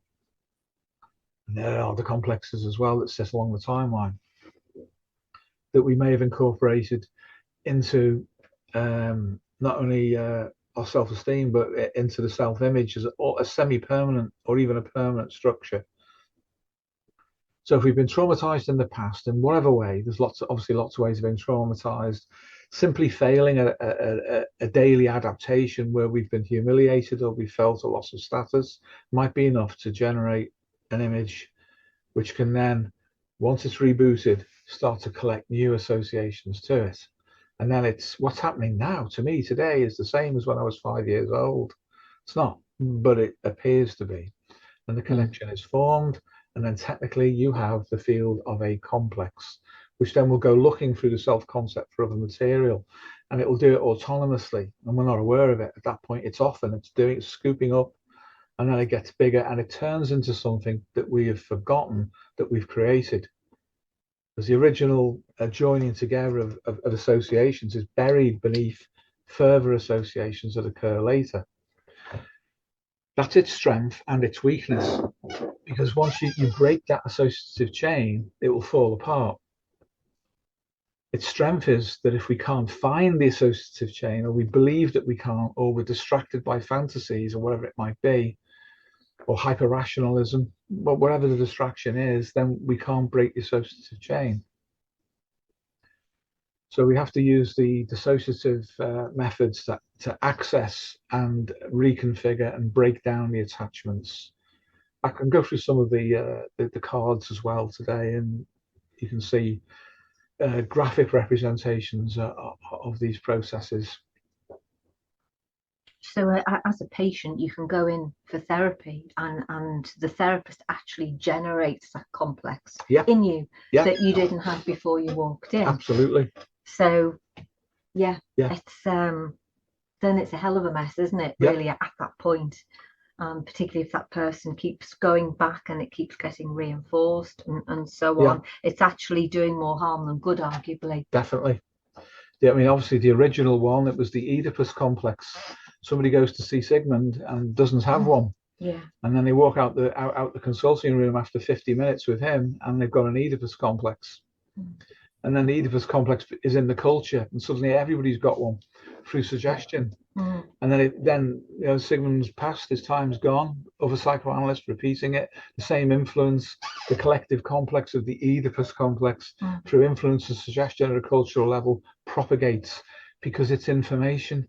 And there are the complexes as well that sit along the timeline that we may have incorporated into not only our self-esteem, but into the self-image as a semi-permanent or even a permanent structure. So if we've been traumatized in the past in whatever way, there's obviously lots of ways of being traumatized. Simply failing a daily adaptation where we've been humiliated or we felt a loss of status might be enough to generate an image which can then, once it's rebooted, start to collect new associations to it. And then it's what's happening now to me today is the same as when I was 5 years old. It's not, but it appears to be. And the connection is formed. And then technically you have the field of a complex, which then will go looking through the self-concept for other material. And it will do it autonomously. And we're not aware of it. At that point, it's off and it's scooping up. And then it gets bigger and it turns into something that we have forgotten that we've created. Because the original joining together of associations is buried beneath further associations that occur later. That's its strength and its weakness, because once you break that associative chain, it will fall apart. Its strength is that if we can't find the associative chain, or we believe that we can't, or we're distracted by fantasies or whatever it might be, or hyper-rationalism, but whatever the distraction is, then we can't break the associative chain. So we have to use the dissociative methods to access and reconfigure and break down the attachments. I can go through some of the cards as well today, and you can see graphic representations of these processes. So as a patient, you can go in for therapy and the therapist actually generates that complex in you that you didn't have before you walked in. Absolutely. So it's then it's a hell of a mess, isn't it, really, at that point, particularly if that person keeps going back and it keeps getting reinforced and so on. It's actually doing more harm than good, arguably. Definitely. I mean, obviously the original one, it was the Oedipus complex. Somebody goes to see Sigmund and doesn't have one. Yeah. And then they walk out the consulting room after 50 minutes with him and they've got an Oedipus complex. And then the Oedipus complex is in the culture and suddenly everybody's got one through suggestion. And then Sigmund's passed, his time's gone, other psychoanalysts repeating it, the same influence, the collective complex of the Oedipus complex through influence and suggestion at a cultural level propagates because it's information.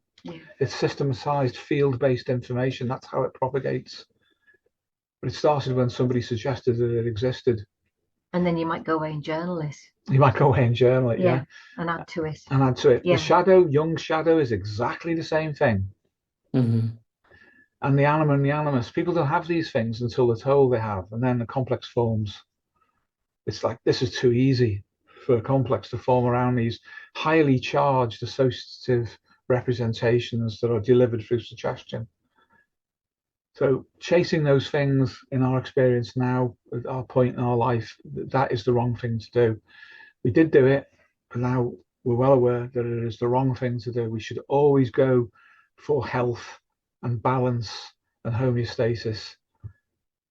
It's systematized field-based information. That's how it propagates. But it started when somebody suggested that it existed. And then you might go away and journal it. You might go away and journal it, and add to it. And add to it. The shadow, Jung's shadow, is exactly the same thing. And the anima and the animus, people don't have these things until they're told they have, and then the complex forms. It's like, this is too easy for a complex to form around these highly charged associative representations that are delivered through suggestion. So chasing those things, in our experience now, at our point in our life, that is the wrong thing to do. We did do it, but now we're well aware that it is the wrong thing to do. We should always go for health and balance and homeostasis.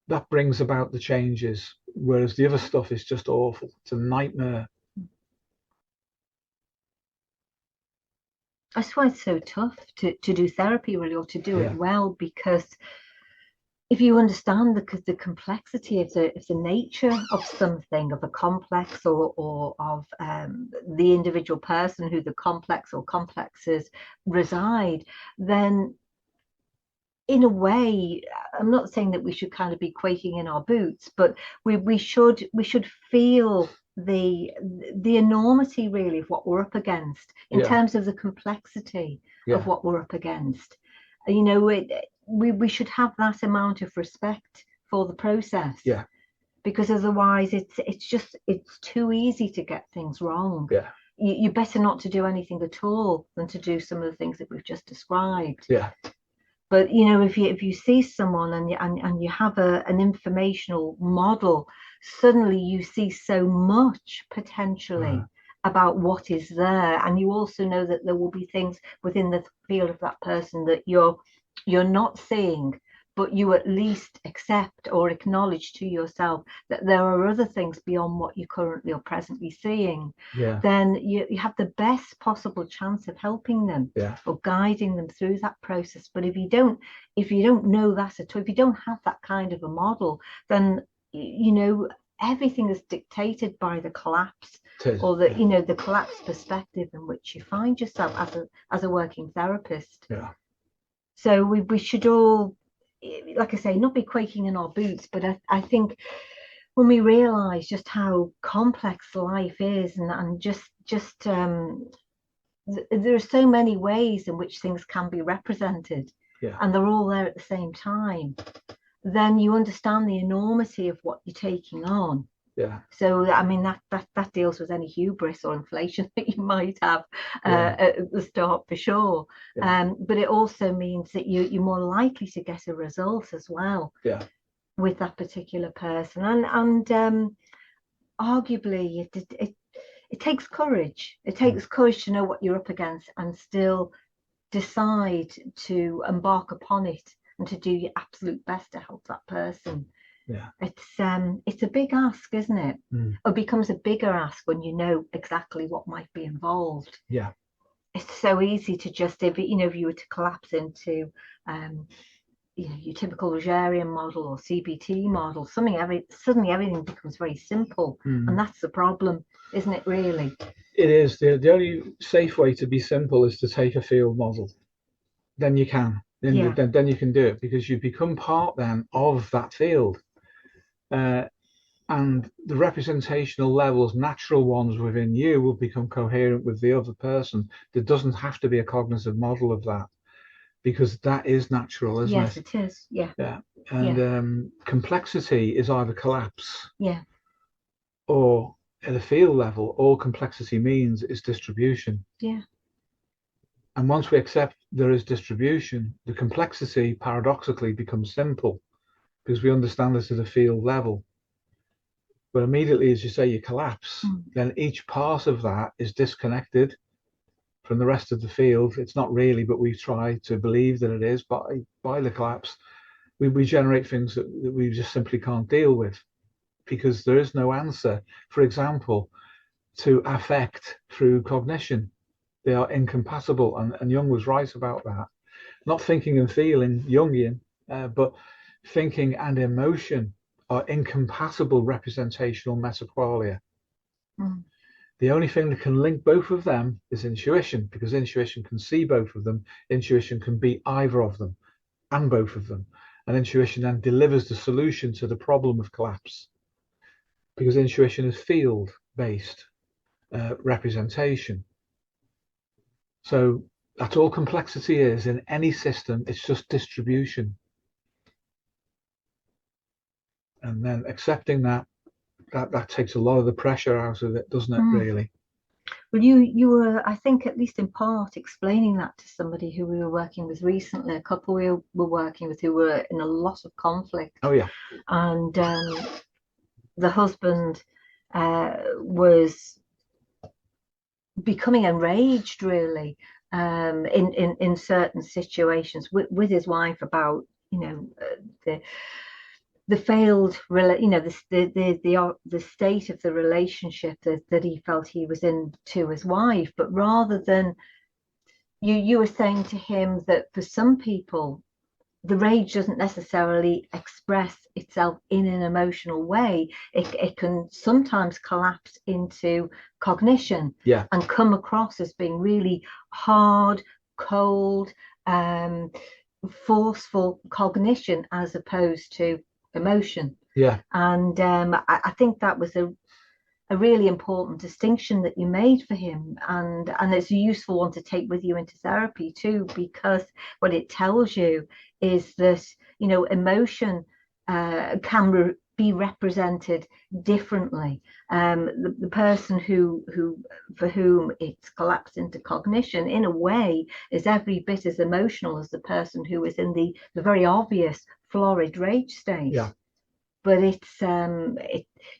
That brings about the changes, whereas the other stuff is just awful. It's a nightmare. That's why it's so tough to do therapy, really, or to do it well, because if you understand the complexity of the nature of something, of a complex, or of the individual person who the complex or complexes reside, then in a way, I'm not saying that we should kind of be quaking in our boots, but we should feel the enormity really of what we're up against in terms of the complexity of what we're up against. You know, we should have that amount of respect for the process. Yeah. Because otherwise it's too easy to get things wrong. Yeah. You're better not to do anything at all than to do some of the things that we've just described. Yeah. But you know, if you see someone and you have an informational model, suddenly you see so much potentially about what is there, and you also know that there will be things within the field of that person that you're not seeing, but you at least accept or acknowledge to yourself that there are other things beyond what you currently or presently seeing. Yeah. Then you have the best possible chance of helping them or guiding them through that process. But if you don't know that at all, if you don't have that kind of a model, then you know everything is dictated by the collapse or the you know the collapse perspective in which you find yourself as a working therapist. Yeah. So we should all, like I say, not be quaking in our boots, but I think when we realise just how complex life is, and just there are so many ways in which things can be represented, and they're all there at the same time, then you understand the enormity of what you're taking on. Yeah. So I mean that deals with any hubris or inflation that you might have at the start, for sure. Yeah. But it also means that you're more likely to get a result as well. Yeah. With that particular person, and arguably it takes courage. It takes courage to know what you're up against and still decide to embark upon it and to do your absolute best to help that person. Yeah. It's a big ask, isn't it? It becomes a bigger ask when you know exactly what might be involved. Yeah. It's so easy to just, if you were to collapse into your typical Rogerian model or CBT model, suddenly everything becomes very simple. And that's the problem, isn't it, really? It is. The only safe way to be simple is to take a field model. Then you can. Then you can do it, because you become part then of that field. And the representational levels, natural ones within you, will become coherent with the other person. There doesn't have to be a cognitive model of that, because that is natural, isn't it? Yes, it is. Yeah. Yeah. And complexity is either collapse, or at a field level, all complexity means is distribution. Yeah. And once we accept there is distribution, the complexity paradoxically becomes simple, because we understand this at a field level. But immediately, as you say, you collapse, then each part of that is disconnected from the rest of the field. It's not really, but we try to believe that it is. By the collapse, we generate things that we just simply can't deal with, because there is no answer, for example, to affect through cognition. They are incompatible, and Jung was right about that. Not thinking and feeling, Jungian, but thinking and emotion are incompatible representational metaqualia. The only thing that can link both of them is intuition, because intuition can see both of them. Intuition can be either of them and both of them. And intuition then delivers the solution to the problem of collapse, because intuition is field-based representation. So that's all complexity is in any system. It's just distribution. And then accepting that takes a lot of the pressure out of it, doesn't it, really? Well, you were, I think, at least in part, explaining that to somebody who we were working with recently, a couple we were working with who were in a lot of conflict. Oh, yeah. And the husband was becoming enraged, really, in certain situations with his wife about, the failed, the state of the relationship that he felt he was in to his wife. But rather than, you were saying to him that for some people, the rage doesn't necessarily express itself in an emotional way. It can sometimes collapse into cognition, and come across as being really hard, cold, forceful cognition as opposed to emotion. And I think that was a really important distinction that you made for him, and it's a useful one to take with you into therapy too, because what it tells you is that, you know, emotion can be represented differently. The person who for whom it's collapsed into cognition, in a way, is every bit as emotional as the person who is in the very obvious florid rage state. But it's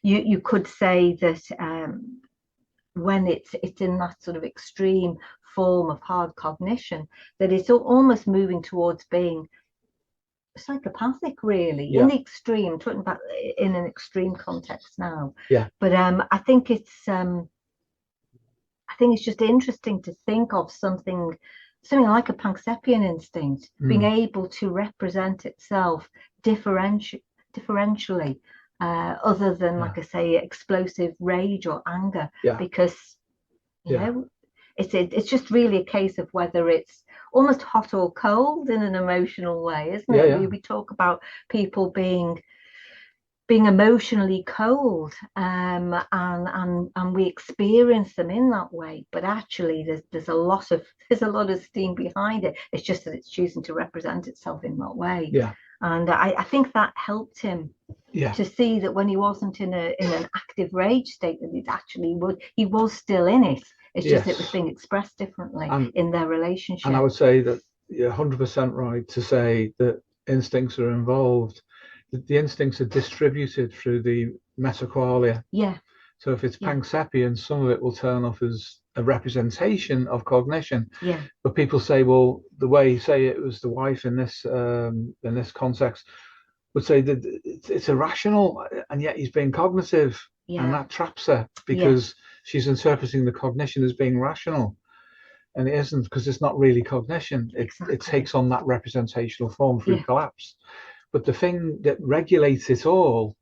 you could say that when it's in that sort of extreme form of hard cognition, that it's almost moving towards being psychopathic, really, in the extreme. Talking about in an extreme context now. But I think it's just interesting to think of something like a Pankseppian instinct being able to represent itself differentially, other than, like I say, explosive rage or anger, because you know, it's just really a case of whether it's almost hot or cold in an emotional way, isn't it? We talk about people being emotionally cold, and we experience them in that way, but actually there's a lot of steam behind it. It's just that it's choosing to represent itself in that way. And I think that helped him to see that when he wasn't in an active rage state, that he was still in it. It's just it was being expressed differently in their relationship. And I would say that you're 100% right to say that instincts are involved. The instincts are distributed through the metaqualia. So if it's Pankseppian, some of it will turn off as a representation of cognition. But people say, well, the way, say it was the wife in this context, would say that it's irrational, and yet he's being cognitive, and that traps her because she's interpreting the cognition as being rational, and it isn't, because it's not really cognition. It takes on that representational form through collapse. But the thing that regulates it all,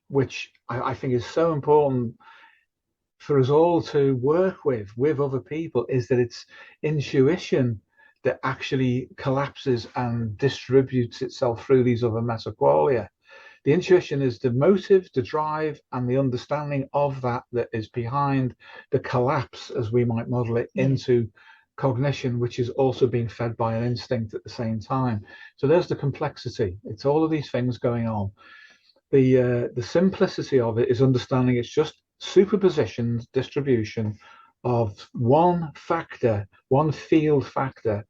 which I think is so important for us all to work with other people, is that it's intuition that actually collapses and distributes itself through these other metaqualia. The intuition is the motive, the drive, and the understanding of that is behind the collapse, as we might model it, into cognition, which is also being fed by an instinct at the same time. So there's the complexity. It's all of these things going on. The simplicity of it is understanding it's just superpositioned distribution of one factor, one field factor,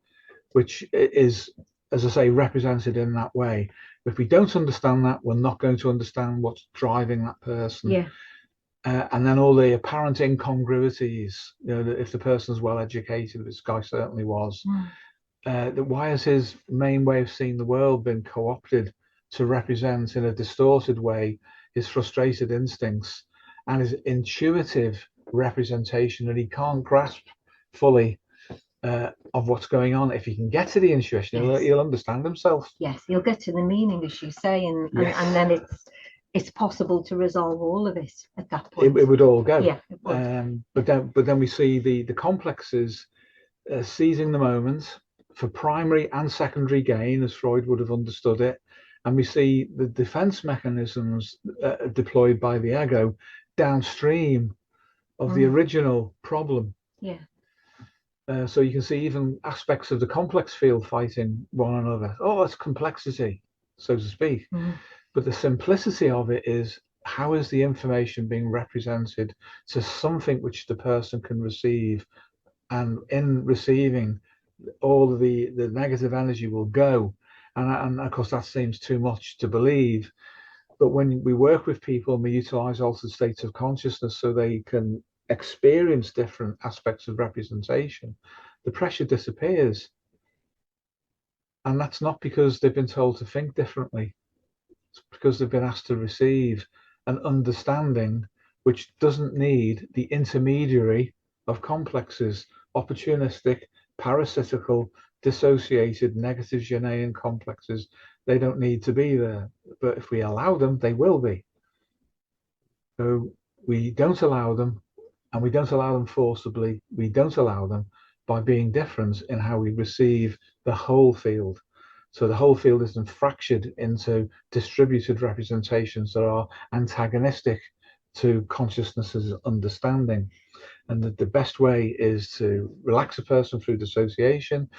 which is, as I say, represented in that way. If we don't understand that, we're not going to understand what's driving that person. And then all the apparent incongruities, you know, that if the person's well educated, this guy certainly was, that why has his main way of seeing the world been co-opted to represent in a distorted way his frustrated instincts and his intuitive representation that he can't grasp fully of what's going on? If he can get to the intuition, he'll understand himself. He'll get to the meaning, as you say, and then it's possible to resolve all of it at that point. It would all go. It would. But then we see the complexes seizing the moment for primary and secondary gain, as Freud would have understood it. And we see the defense mechanisms deployed by the ego downstream of the original problem. So you can see even aspects of the complex field fighting one another. Oh, it's complexity, so to speak. But the simplicity of it is, how is the information being represented to something which the person can receive? And in receiving, all of the negative energy will go. And of course, that seems too much to believe. But when we work with people and we utilize altered states of consciousness so they can experience different aspects of representation, the pressure disappears. And that's not because they've been told to think differently. It's because they've been asked to receive an understanding which doesn't need the intermediary of complexes, opportunistic, parasitical, dissociated negative Geneian complexes, they don't need to be there. But if we allow them, they will be. So we don't allow them, and we don't allow them forcibly. We don't allow them by being different in how we receive the whole field. So the whole field isn't fractured into distributed representations that are antagonistic to consciousness's understanding. And the best way is to relax a person through dissociation,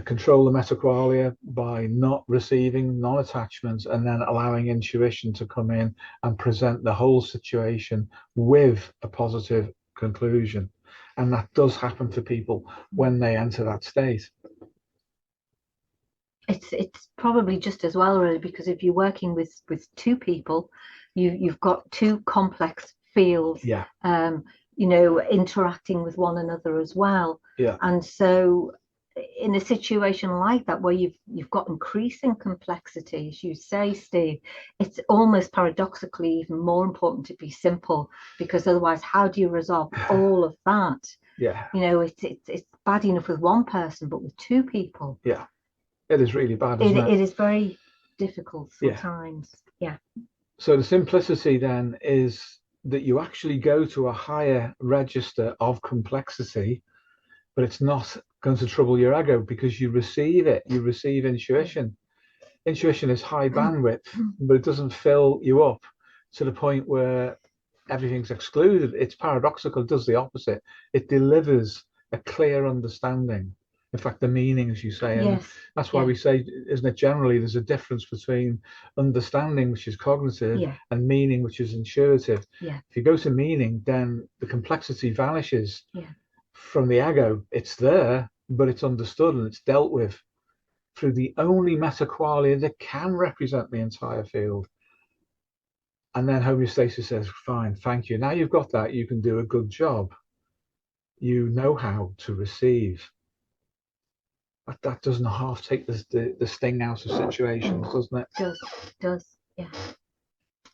control the metaqualia by not receiving non-attachment, and then allowing intuition to come in and present the whole situation with a positive conclusion. And that does happen for people when they enter that state. It's probably just as well, really, because if you're working with two people, you've got two complex fields, Yeah. You know, interacting with one another as well. Yeah. And so in a situation like that, where you've got increasing complexity, as you say, Steve, it's almost paradoxically even more important to be simple, because otherwise, how do you resolve all of that? Yeah. You know, it's bad enough with one person, but with two people, yeah, it is really bad, isn't it? It is very difficult sometimes. Yeah. So the simplicity then is that you actually go to a higher register of complexity, but it's not going to trouble your ego because you receive it. You receive intuition. Intuition is high bandwidth, but it doesn't fill you up to the point where everything's excluded. It's paradoxical. It does the opposite. It delivers a clear understanding. In fact, the meaning, as you say, and Yes. that's why we say, isn't it, generally there's a difference between understanding, which is cognitive, and meaning, which is intuitive. Yeah. If you go to meaning, then the complexity vanishes. Yeah. From the ego. It's there, but it's understood and it's dealt with through the only metaqualia that can represent the entire field. And then homeostasis says, fine, thank you. Now you've got that, you can do a good job. You know how to receive. But that doesn't half take the sting out of situations, doesn't it? Does, yeah.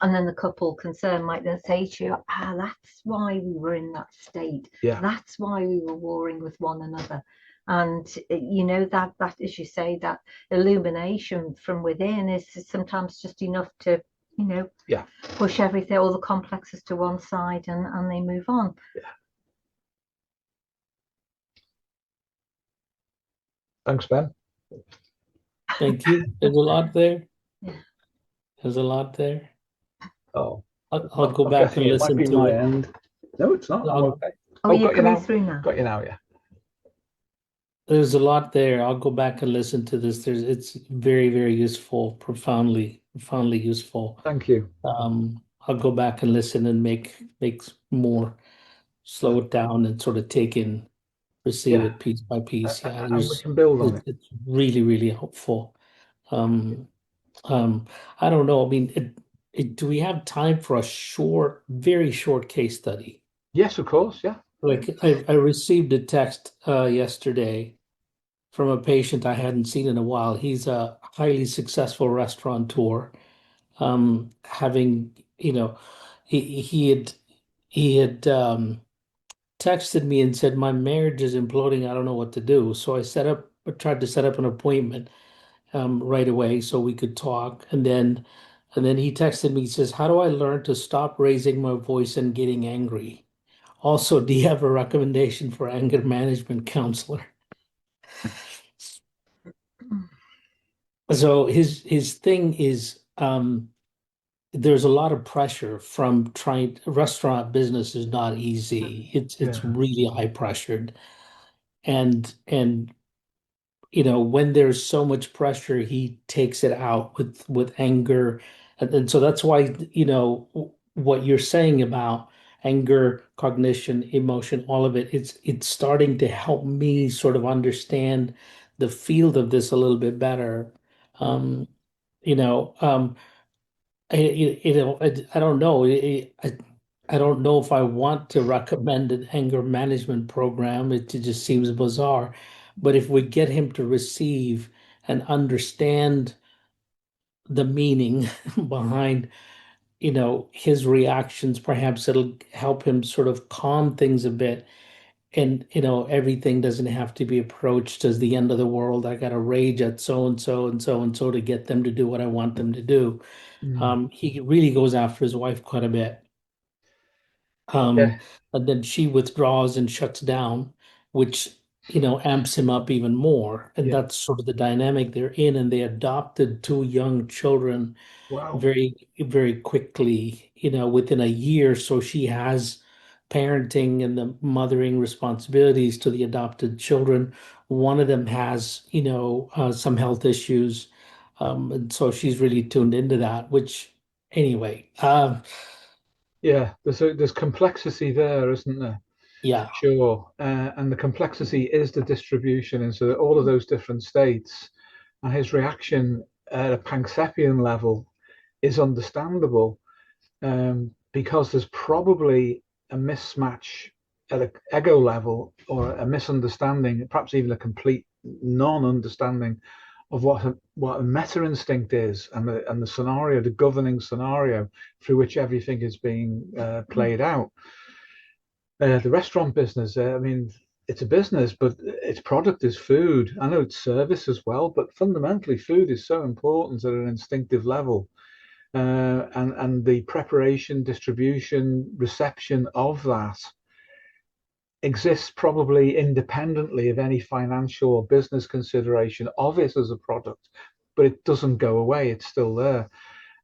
And then the couple concerned might then say to you, that's why we were in that state. Yeah. That's why we were warring with one another. And, you know, that as you say, that illumination from within is sometimes just enough to, you know, push everything, all the complexes to one side, and they move on. Yeah. Thanks, Ben. Thank you. There's a lot there. Yeah. There's a lot there. Oh, I'll go back and listen to my it. End. No, it's not. I'm okay. You're coming through now. Got you now, yeah. There's a lot there. I'll go back and listen to this. It's very, very useful, profoundly useful. Thank you. I'll go back and listen and make more, slow it down and sort of receive it piece by piece. Yeah, and we can build on it. It's really, really helpful. I don't know. I mean, do we have time for a very short case study? Yes, of course. Yeah. Like I received a text yesterday from a patient I hadn't seen in a while. He's a highly successful restaurateur. Having, you know, he had texted me and said, my marriage is imploding. I don't know what to do. So I tried to set up an appointment right away so we could talk. And then he texted me, he says, how do I learn to stop raising my voice and getting angry? Also, do you have a recommendation for anger management counselor? So his thing is, there's a lot of pressure from restaurant business is not easy. It's really high pressured. And you know, when there's so much pressure, he takes it out with anger. And so that's why, you know, what you're saying about anger, cognition, emotion, all of it, it's starting to help me sort of understand the field of this a little bit better. You know, I don't know. I don't know if I want to recommend an anger management program. It just seems bizarre. But if we get him to receive and understand the meaning behind, you know, his reactions, perhaps it'll help him sort of calm things a bit. and everything doesn't have to be approached as the end of the world. I got to rage at so and so and so and so to get them to do what I want them to do. He really goes after his wife quite a bit. And then she withdraws and shuts down, which amps him up even more. And that's sort of the dynamic they're in. And they adopted two young children very, very quickly, within a year. So she has parenting and the mothering responsibilities to the adopted children. One of them has, some health issues. And so she's really tuned into that, which anyway, there's complexity there, isn't there? yeah. Sure. And the complexity is the distribution into all of those different states. And his reaction at a Pankseppian level is understandable, because there's probably a mismatch at an ego level, or a misunderstanding, perhaps even a complete non-understanding of what a meta instinct is, and the scenario, the governing scenario through which everything is being played out. The restaurant business, I mean, it's a business, but its product is food. I know it's service as well, but fundamentally food is so important at an instinctive level. And the preparation, distribution, reception of that exists probably independently of any financial or business consideration of it as a product, but it doesn't go away, it's still there.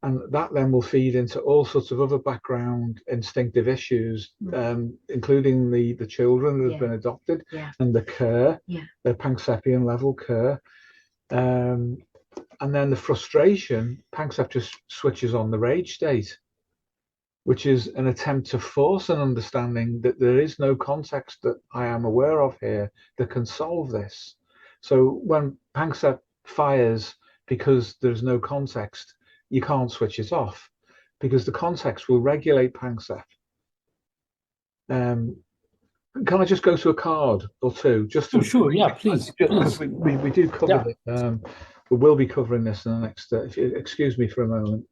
And that then will feed into all sorts of other background instinctive issues, including the children that have been adopted, and the care, the Pankseppian level care. And then the frustration, Panksepp just switches on the rage state, which is an attempt to force an understanding that there is no context that I am aware of here that can solve this. So when Panksepp fires because there's no context, you can't switch it off, because the context will regulate Panksepp. Can I just go to a card or two? Just to, sure, yeah, please. Because we do cover it. We will be covering this in the next. If you excuse me for a moment.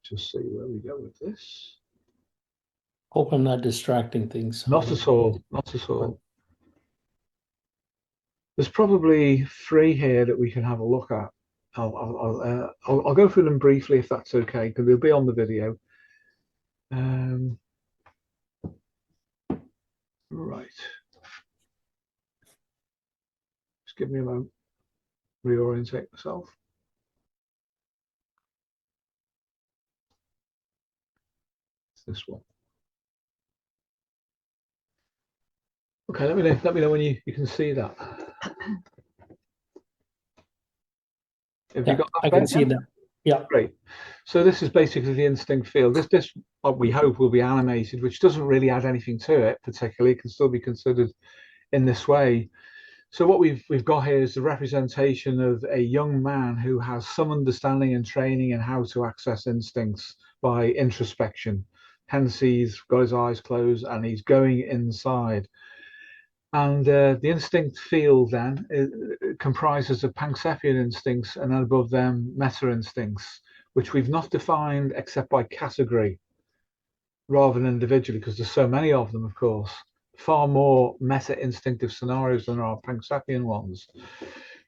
Just see where we go with this. Hope I'm not distracting things. Not at all. Not at all. There's probably 3 here that we can have a look at. I'll go through them briefly if that's okay, because they'll be on the video. Right. Just give me a moment. Reorientate myself. It's this one. Okay, let me know when you can see that. Have you got that? I can see that. Yeah. Great. So this is basically the instinct field. This we hope will be animated, which doesn't really add anything to it particularly. It can still be considered in this way. So what we've got here is the representation of a young man who has some understanding and training in how to access instincts by introspection. Hence, he's got his eyes closed and he's going inside. And the instinct field then comprises of Pankseppian instincts, and then above them meta instincts, which we've not defined except by category rather than individually, because there's so many of them, of course. Far more meta instinctive scenarios than there are Pankseppian ones.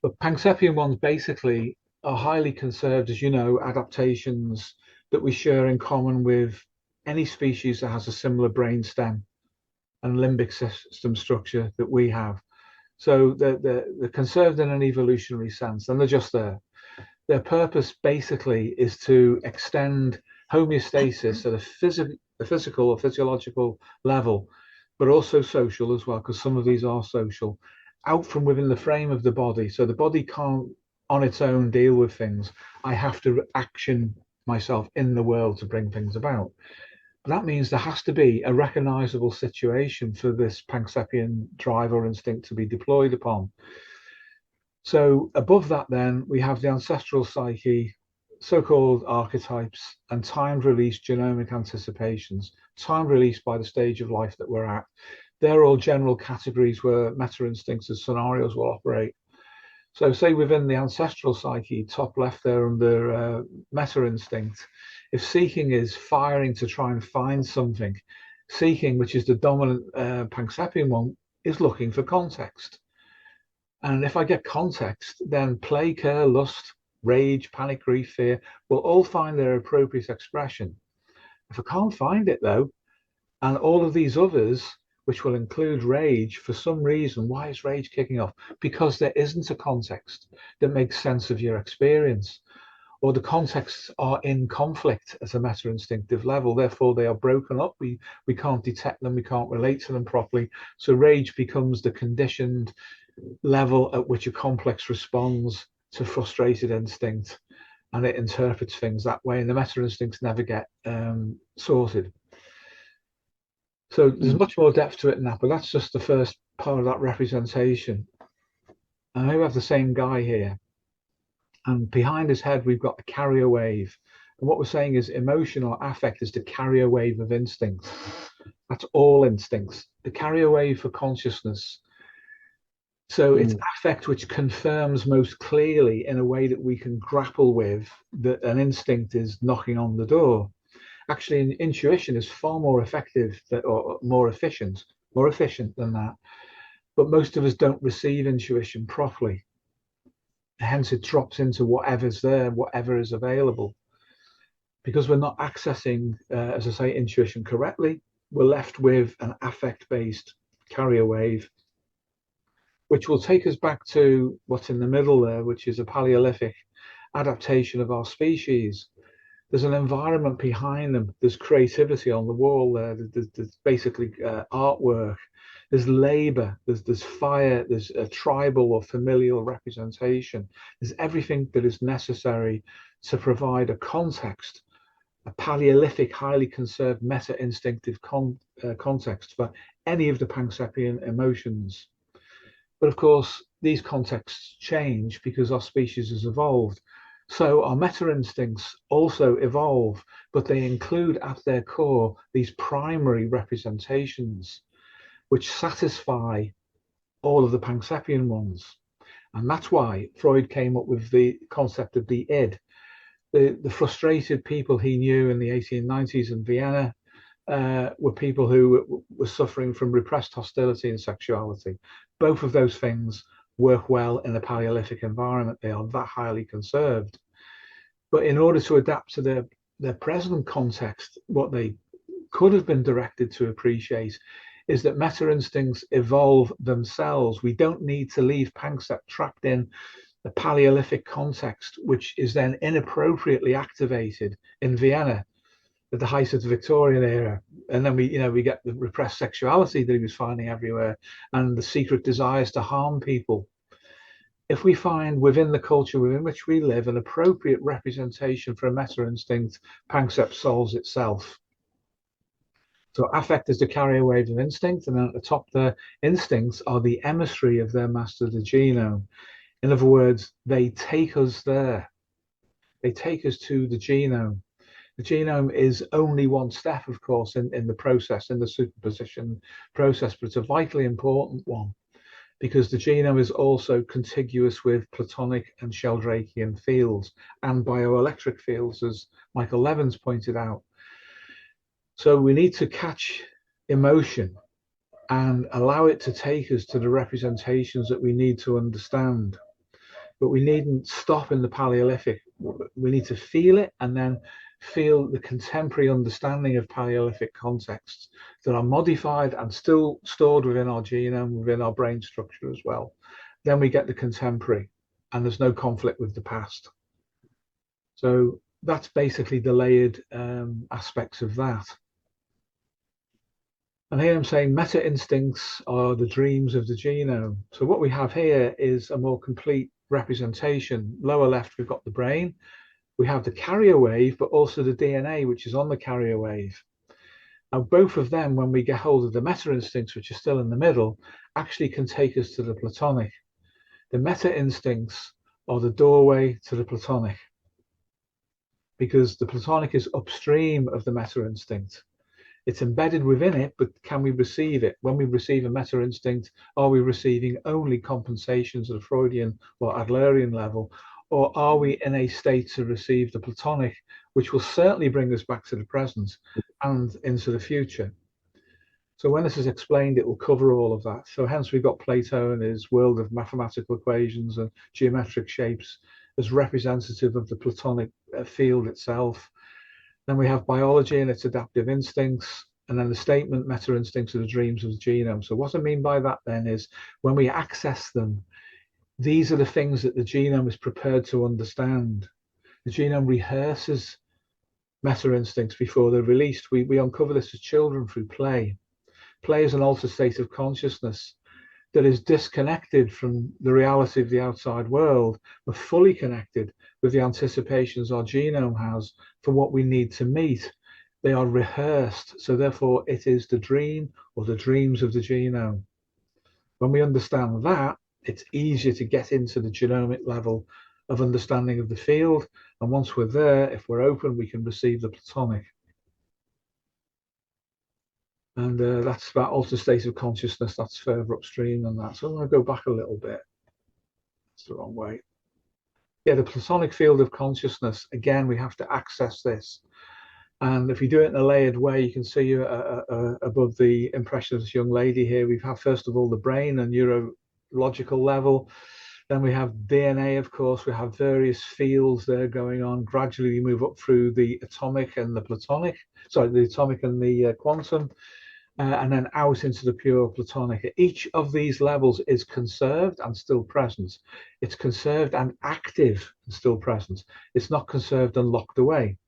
But Pankseppian ones basically are highly conserved, as you know, adaptations that we share in common with any species that has a similar brain stem and limbic system structure that we have. So they're conserved in an evolutionary sense, and they're just there. Their purpose basically is to extend homeostasis at a physical or physiological level, but also social as well, because some of these are social, out from within the frame of the body. So the body can't on its own deal with things. I have to action myself in the world to bring things about. That means there has to be a recognizable situation for this Pankseppian drive or instinct to be deployed upon. So above that, then we have the ancestral psyche, so-called archetypes, and timed release genomic anticipations, time released by the stage of life that we're at. They're all general categories where meta instincts as scenarios will operate. So say within the ancestral psyche, top left there under meta instinct, if seeking is firing to try and find something, seeking, which is the dominant Pankseppian one, is looking for context. And if I get context, then play, care, lust, rage, panic, grief, fear will all find their appropriate expression. If I can't find it though, and all of these others, which will include rage, for some reason, why is rage kicking off? Because there isn't a context that makes sense of your experience, or the contexts are in conflict at a meta-instinctive level. Therefore, they are broken up. We can't detect them. We can't relate to them properly. So rage becomes the conditioned level at which a complex responds to frustrated instinct, and it interprets things that way, and the meta-instincts never get sorted. So there's much more depth to it than that, but that's just the first part of that representation. And I have the same guy here, and behind his head we've got the carrier wave, and what we're saying is emotion or affect is the carrier wave of instinct. That's all instincts, the carrier wave for consciousness. So it's affect which confirms most clearly in a way that we can grapple with that an instinct is knocking on the door. Actually, intuition is far more effective or more efficient than that. But most of us don't receive intuition properly. Hence, it drops into whatever's there, whatever is available. Because we're not accessing, as I say, intuition correctly, we're left with an affect-based carrier wave, which will take us back to what's in the middle there, which is a Paleolithic adaptation of our species. There's an environment behind them. There's creativity on the wall there. There's basically artwork. There's labor. There's fire. There's a tribal or familial representation. There's everything that is necessary to provide a context, a Paleolithic, highly conserved meta-instinctive context for any of the Pankseppian emotions. But of course, these contexts change because our species has evolved. So our meta-instincts also evolve, but they include at their core these primary representations which satisfy all of the Pankseppian ones. And that's why Freud came up with the concept of the id. The frustrated people he knew in the 1890s in Vienna were people who were suffering from repressed hostility and sexuality. Both of those things work well in a Paleolithic environment. They are that highly conserved. But in order to adapt to their present context, what they could have been directed to appreciate is that meta-instincts evolve themselves. We don't need to leave Panksepp trapped in the Paleolithic context, which is then inappropriately activated in Vienna at the height of the Victorian era. And then we get the repressed sexuality that he was finding everywhere and the secret desires to harm people. If we find within the culture within which we live an appropriate representation for a meta-instinct, Panksepp solves itself. So affect is the carrier wave of instinct, and then at the top there, instincts are the emissary of their master, the genome. In other words, they take us there. They take us to the genome. The genome is only one step, of course, in the process, in the superposition process, but it's a vitally important one because the genome is also contiguous with Platonic and Sheldrakean fields and bioelectric fields, as Michael Levins pointed out. So we need to catch emotion and allow it to take us to the representations that we need to understand. But we needn't stop in the Paleolithic. We need to feel it and then feel the contemporary understanding of Paleolithic contexts that are modified and still stored within our genome, within our brain structure as well. Then we get the contemporary and there's no conflict with the past. So that's basically the layered aspects of that. And here I'm saying meta-instincts are the dreams of the genome. So what we have here is a more complete representation. Lower left, we've got the brain. We have the carrier wave, but also the DNA, which is on the carrier wave. Now, both of them, when we get hold of the meta-instincts, which are still in the middle, actually can take us to the Platonic. The meta-instincts are the doorway to the Platonic, because the Platonic is upstream of the meta-instinct. It's embedded within it, but can we receive it? When we receive a meta instinct, are we receiving only compensations at a Freudian or Adlerian level, or are we in a state to receive the Platonic, which will certainly bring us back to the present and into the future? So when this is explained, it will cover all of that. So hence we've got Plato and his world of mathematical equations and geometric shapes as representative of the Platonic field itself. Then we have biology and its adaptive instincts, and then the statement, meta instincts are the dreams of the genome. So what I mean by that then is when we access them, these are the things that the genome is prepared to understand. The genome rehearses meta instincts before they're released. We uncover this as children through play. Play is an altered state of consciousness that is disconnected from the reality of the outside world, but fully connected with the anticipations our genome has for what we need to meet. They are rehearsed, so therefore it is the dream or the dreams of the genome. When we understand that, it's easier to get into the genomic level of understanding of the field, and once we're there, if we're open, we can receive the Platonic. And that's that altered state of consciousness, that's further upstream than that. So I'm going to go back a little bit. It's the wrong way. Yeah, the Platonic field of consciousness, again, we have to access this. And if you do it in a layered way, you can see above the impression of this young lady here, we have, first of all, the brain and neurological level. Then we have DNA, of course, we have various fields there going on. Gradually, we move up through the atomic and the Platonic, sorry, the atomic and the quantum. And then out into the pure Platonic. Each of these levels is conserved and still present. It's conserved and active and still present. It's not conserved and locked away.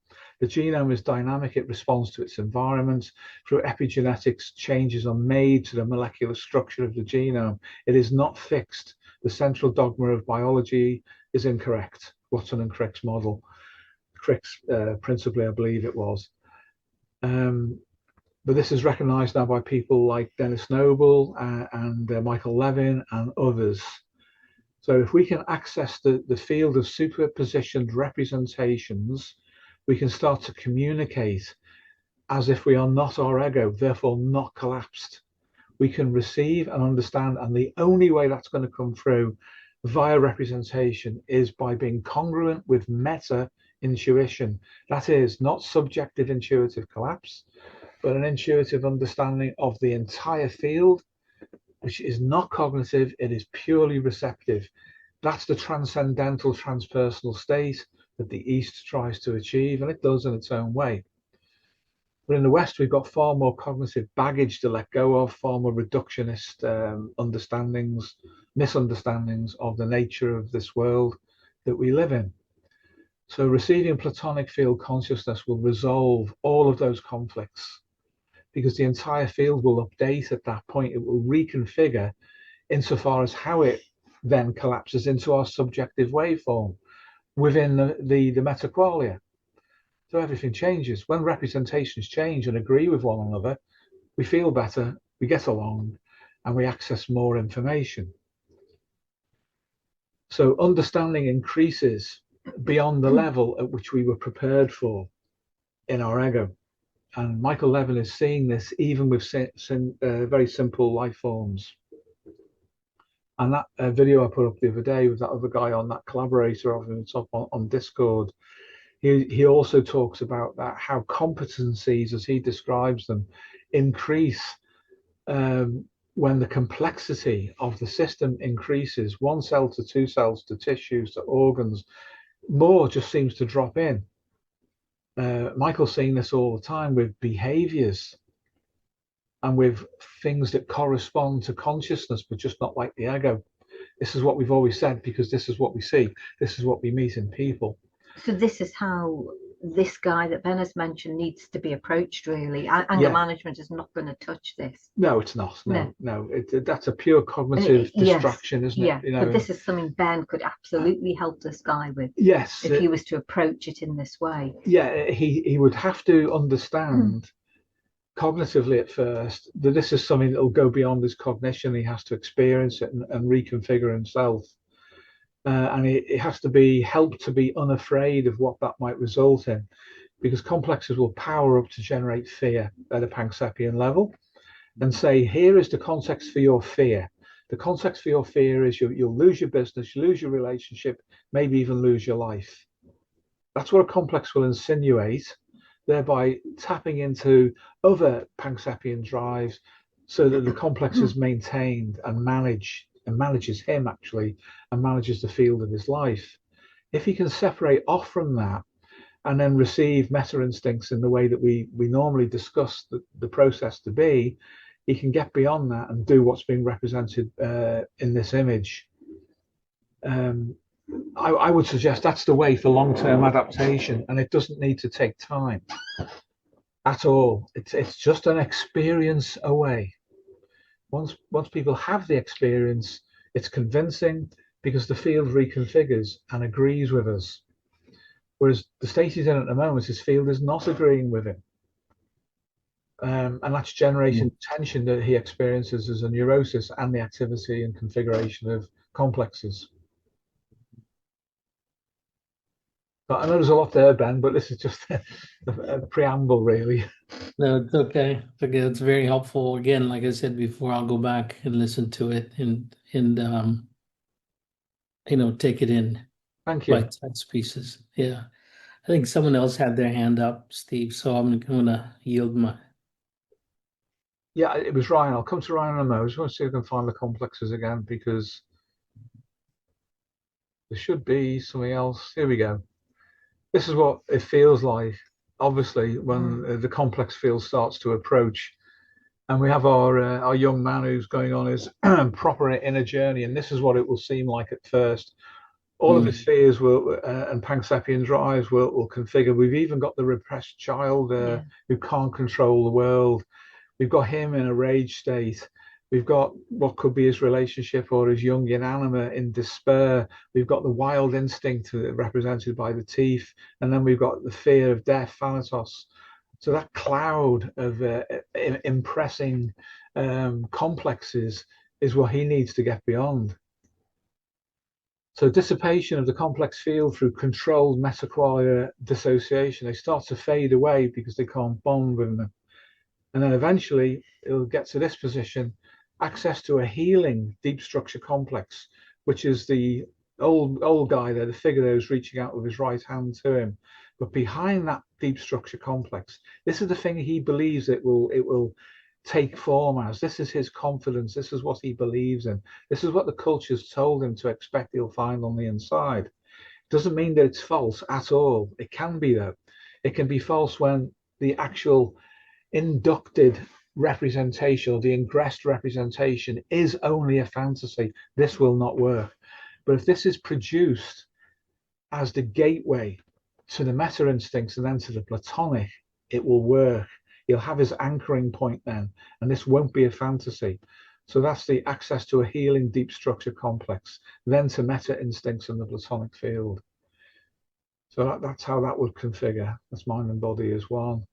The genome is dynamic. It responds to its environment. Through epigenetics, changes are made to the molecular structure of the genome. It is not fixed. The central dogma of biology is incorrect. Watson and Crick's model. Crick's principally, I believe it was. But this is recognized now by people like Dennis Noble and Michael Levin and others. So if we can access the field of superpositioned representations, we can start to communicate as if we are not our ego, therefore not collapsed. We can receive and understand, and the only way that's going to come through via representation is by being congruent with meta intuition. That is not subjective intuitive collapse, but an intuitive understanding of the entire field, which is not cognitive, it is purely receptive. That's the transcendental, transpersonal state that the East tries to achieve, and it does in its own way. But in the West, we've got far more cognitive baggage to let go of, far more reductionist misunderstandings of the nature of this world that we live in. So receiving Platonic field consciousness will resolve all of those conflicts, because the entire field will update at that point. It will reconfigure insofar as how it then collapses into our subjective waveform within the metaqualia. So everything changes. When representations change and agree with one another, we feel better, we get along, and we access more information. So understanding increases beyond the level at which we were prepared for in our ego. And Michael Levin is seeing this even with very simple life forms. And that video I put up the other day with that other guy on, that collaborator of him on Discord, he also talks about that, how competencies, as he describes them, increase when the complexity of the system increases, 1 cell to 2 cells to tissues to organs. More just seems to drop in. Michael's seeing this all the time with behaviors and with things that correspond to consciousness, but just not like the ego. This is what we've always said, because this is what we see. This is what we meet in people. So this is how this guy that Ben has mentioned needs to be approached, really. Anger management is not going to touch this. No, it's not. No. That's a pure cognitive distraction, isn't it? Yeah, you know, but this is something Ben could absolutely help this guy with. Yes. If he was to approach it in this way. Yeah, he would have to understand cognitively at first that this is something that will go beyond his cognition. He has to experience it and reconfigure himself. And he has to be helped to be unafraid of what that might result in. because complexes will power up to generate fear at a Pankseppian level and say, here is the context for your fear. The context for your fear is you'll lose your business, you lose your relationship, maybe even lose your life. That's what a complex will insinuate, thereby tapping into other Pankseppian drives so that the complex is maintained and manages him actually, and manages the field of his life. If he can separate off from that and then receive meta instincts in the way that we normally discuss the process to be, he can get beyond that and do what's being represented in this image. I would suggest that's the way for long-term adaptation, and it doesn't need to take time at all. It's just an experience away. Once people have the experience, it's convincing because the field reconfigures and agrees with us. Whereas the state he's in at the moment, his field is not agreeing with him. And that's generating tension that he experiences as a neurosis and the activity and configuration of complexes. But I know there's a lot there, Ben, but this is just a preamble, really. No, it's okay. It's very helpful. Again, like I said before, I'll go back and listen to it and take it in. Thank you. Bite-sized pieces. Yeah. I think someone else had their hand up, Steve, so I'm gonna yield my. Yeah, it was Ryan. I'll come to Ryan in a moment. I just want to see if I can find the complexes again, because there should be something else. Here we go. This is what it feels like, obviously, when the complex field starts to approach. And we have our young man who's going on his proper inner journey, and this is what it will seem like at first. All of his fears will and Pankseppian drives will configure. We've even got the repressed child who can't control the world. We've got him in a rage state. We've got what could be his relationship or his young inanimate in despair. We've got the wild instinct represented by the teeth. And then we've got the fear of death, thanatos. So that cloud of impressing complexes is what he needs to get beyond. So dissipation of the complex field through controlled metaqualia dissociation, they start to fade away because they can't bond with them. And then eventually it'll get to this position, access to a healing deep structure complex, which is the old guy there, the figure there who's reaching out with his right hand to him. But behind that deep structure complex, this is the thing he believes it will take form as. This is his confidence. This is what he believes in. This is what the culture's told him to expect he'll find on the inside. Doesn't mean that it's false at all. It can be, though. It can be false when the actual inducted representation or the ingressed representation is only a fantasy. This will not work. But if this is produced as the gateway to the meta instincts and then to the Platonic, it will work. He'll have his anchoring point then, and this won't be a fantasy. So that's the access to a healing deep structure complex, then to meta instincts in the Platonic field. So that's how that would configure. That's mind and body as one.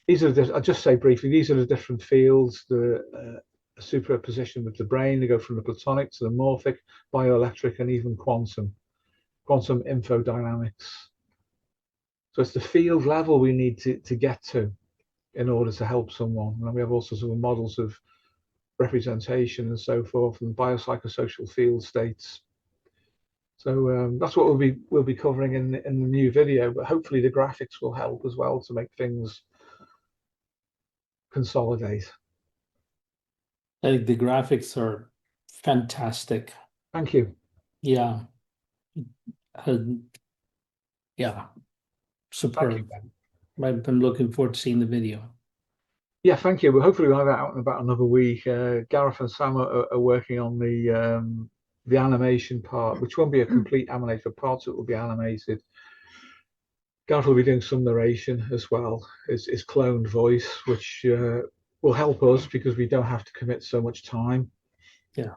These are I'll just say briefly, these are the different fields, the superposition with the brain. They go from the Platonic to the morphic, bioelectric, and even quantum infodynamics. So it's the field level we need to get to in order to help someone. And we have all sorts of models of representation and so forth, and biopsychosocial field states. So that's what we'll be covering in the new video. But hopefully the graphics will help as well to make things consolidate. I think the graphics are fantastic. Thank you. Yeah. Yeah. Superb. I'm looking forward to seeing the video. Yeah, thank you. Well, hopefully we'll have that out in about another week. Gareth and Sam are working on the animation part, which won't be a complete animated part, so it will be animated. Gareth will be doing some narration as well, his cloned voice, which will help us because we don't have to commit so much time. Yeah.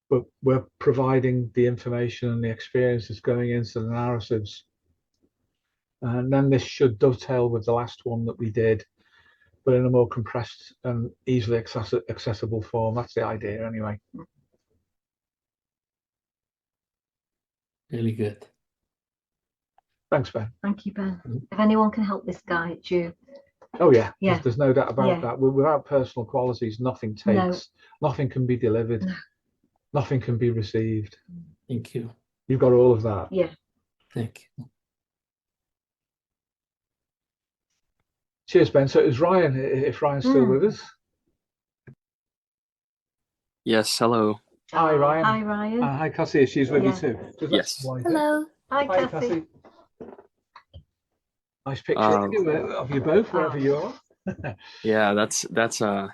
But we're providing the information and the experiences going into the narratives. And then this should dovetail with the last one that we did, but in a more compressed and easily accessible form. That's the idea anyway. Really good. Thanks, Ben. Thank you, Ben. If anyone can help this guy, do. Oh yeah, Yeah. There's no doubt about that. Without personal qualities, nothing takes, nothing can be delivered, nothing can be received. Thank you. You've got all of that. Yeah. Thank you. Cheers, Ben. So is Ryan, if Ryan's still with us? Yes, hello. Hi, Ryan. Hi, Ryan. Hi, Cassie. She's with you too. Yes. Hello. Hi, Cassie. Nice picture of you both, wherever you are. Yeah, that's on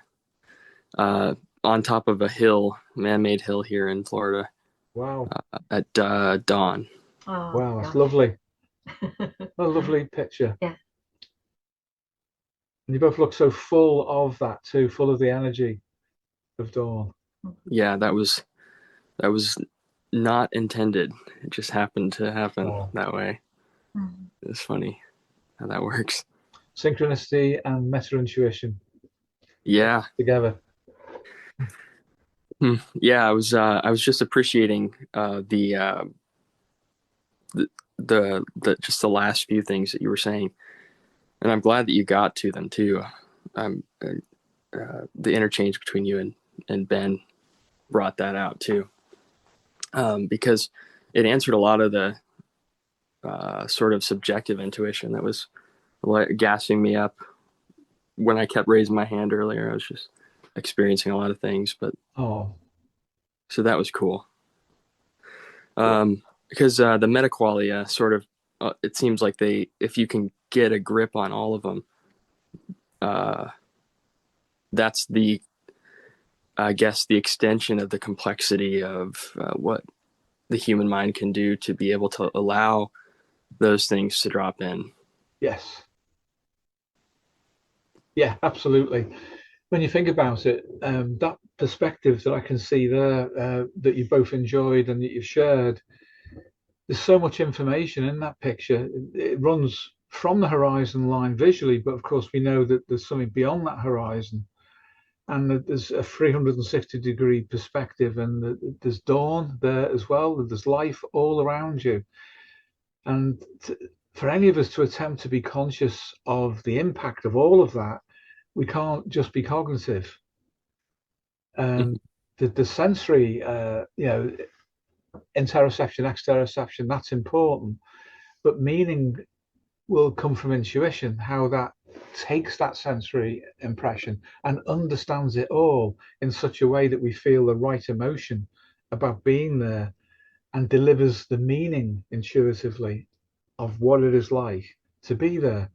top of a hill, man-made hill here in Florida. Wow. At dawn. Oh, wow, that's lovely. A lovely picture. Yeah. And you both look so full of that too, full of the energy of dawn. Yeah, that was not intended. It just happened to happen that way. It's funny how that works. Synchronicity and meta-intuition. Yeah. Together. Yeah, I was just appreciating the just the last few things that you were saying, and I'm glad that you got to them too. The interchange between you and Ben brought that out too, because it answered a lot of the sort of subjective intuition that was gassing me up when I kept raising my hand earlier. I was just experiencing a lot of things, but so that was cool. Because the metaqualia sort of it seems like if you can get a grip on all of them, that's I guess the extension of the complexity of what the human mind can do to be able to allow those things to drop in. Yes. Yeah, absolutely. When you think about it, that perspective that I can see there, that you both enjoyed and that you've shared, there's so much information in that picture. It runs from the horizon line visually, but of course we know that there's something beyond that horizon, and that there's a 360-degree perspective, and there's dawn there as well. There's life all around you, and for any of us to attempt to be conscious of the impact of all of that, we can't just be cognitive. The sensory, interoception, exteroception, that's important, but meaning will come from intuition, how that takes that sensory impression and understands it all in such a way that we feel the right emotion about being there, and delivers the meaning intuitively of what it is like to be there.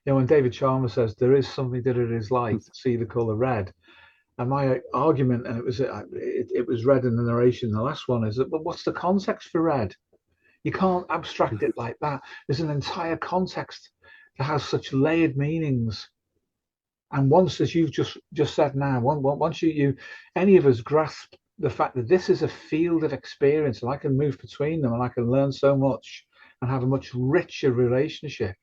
When David Chalmers says there is something that it is like to see the color red, and my argument, and it was read in the narration, the last one, is that, but what's the context for red? You can't abstract it like that. There's an entire context that has such layered meanings. And once, as you've just said now, once you any of us grasp the fact that this is a field of experience, and I can move between them, and I can learn so much and have a much richer relationship.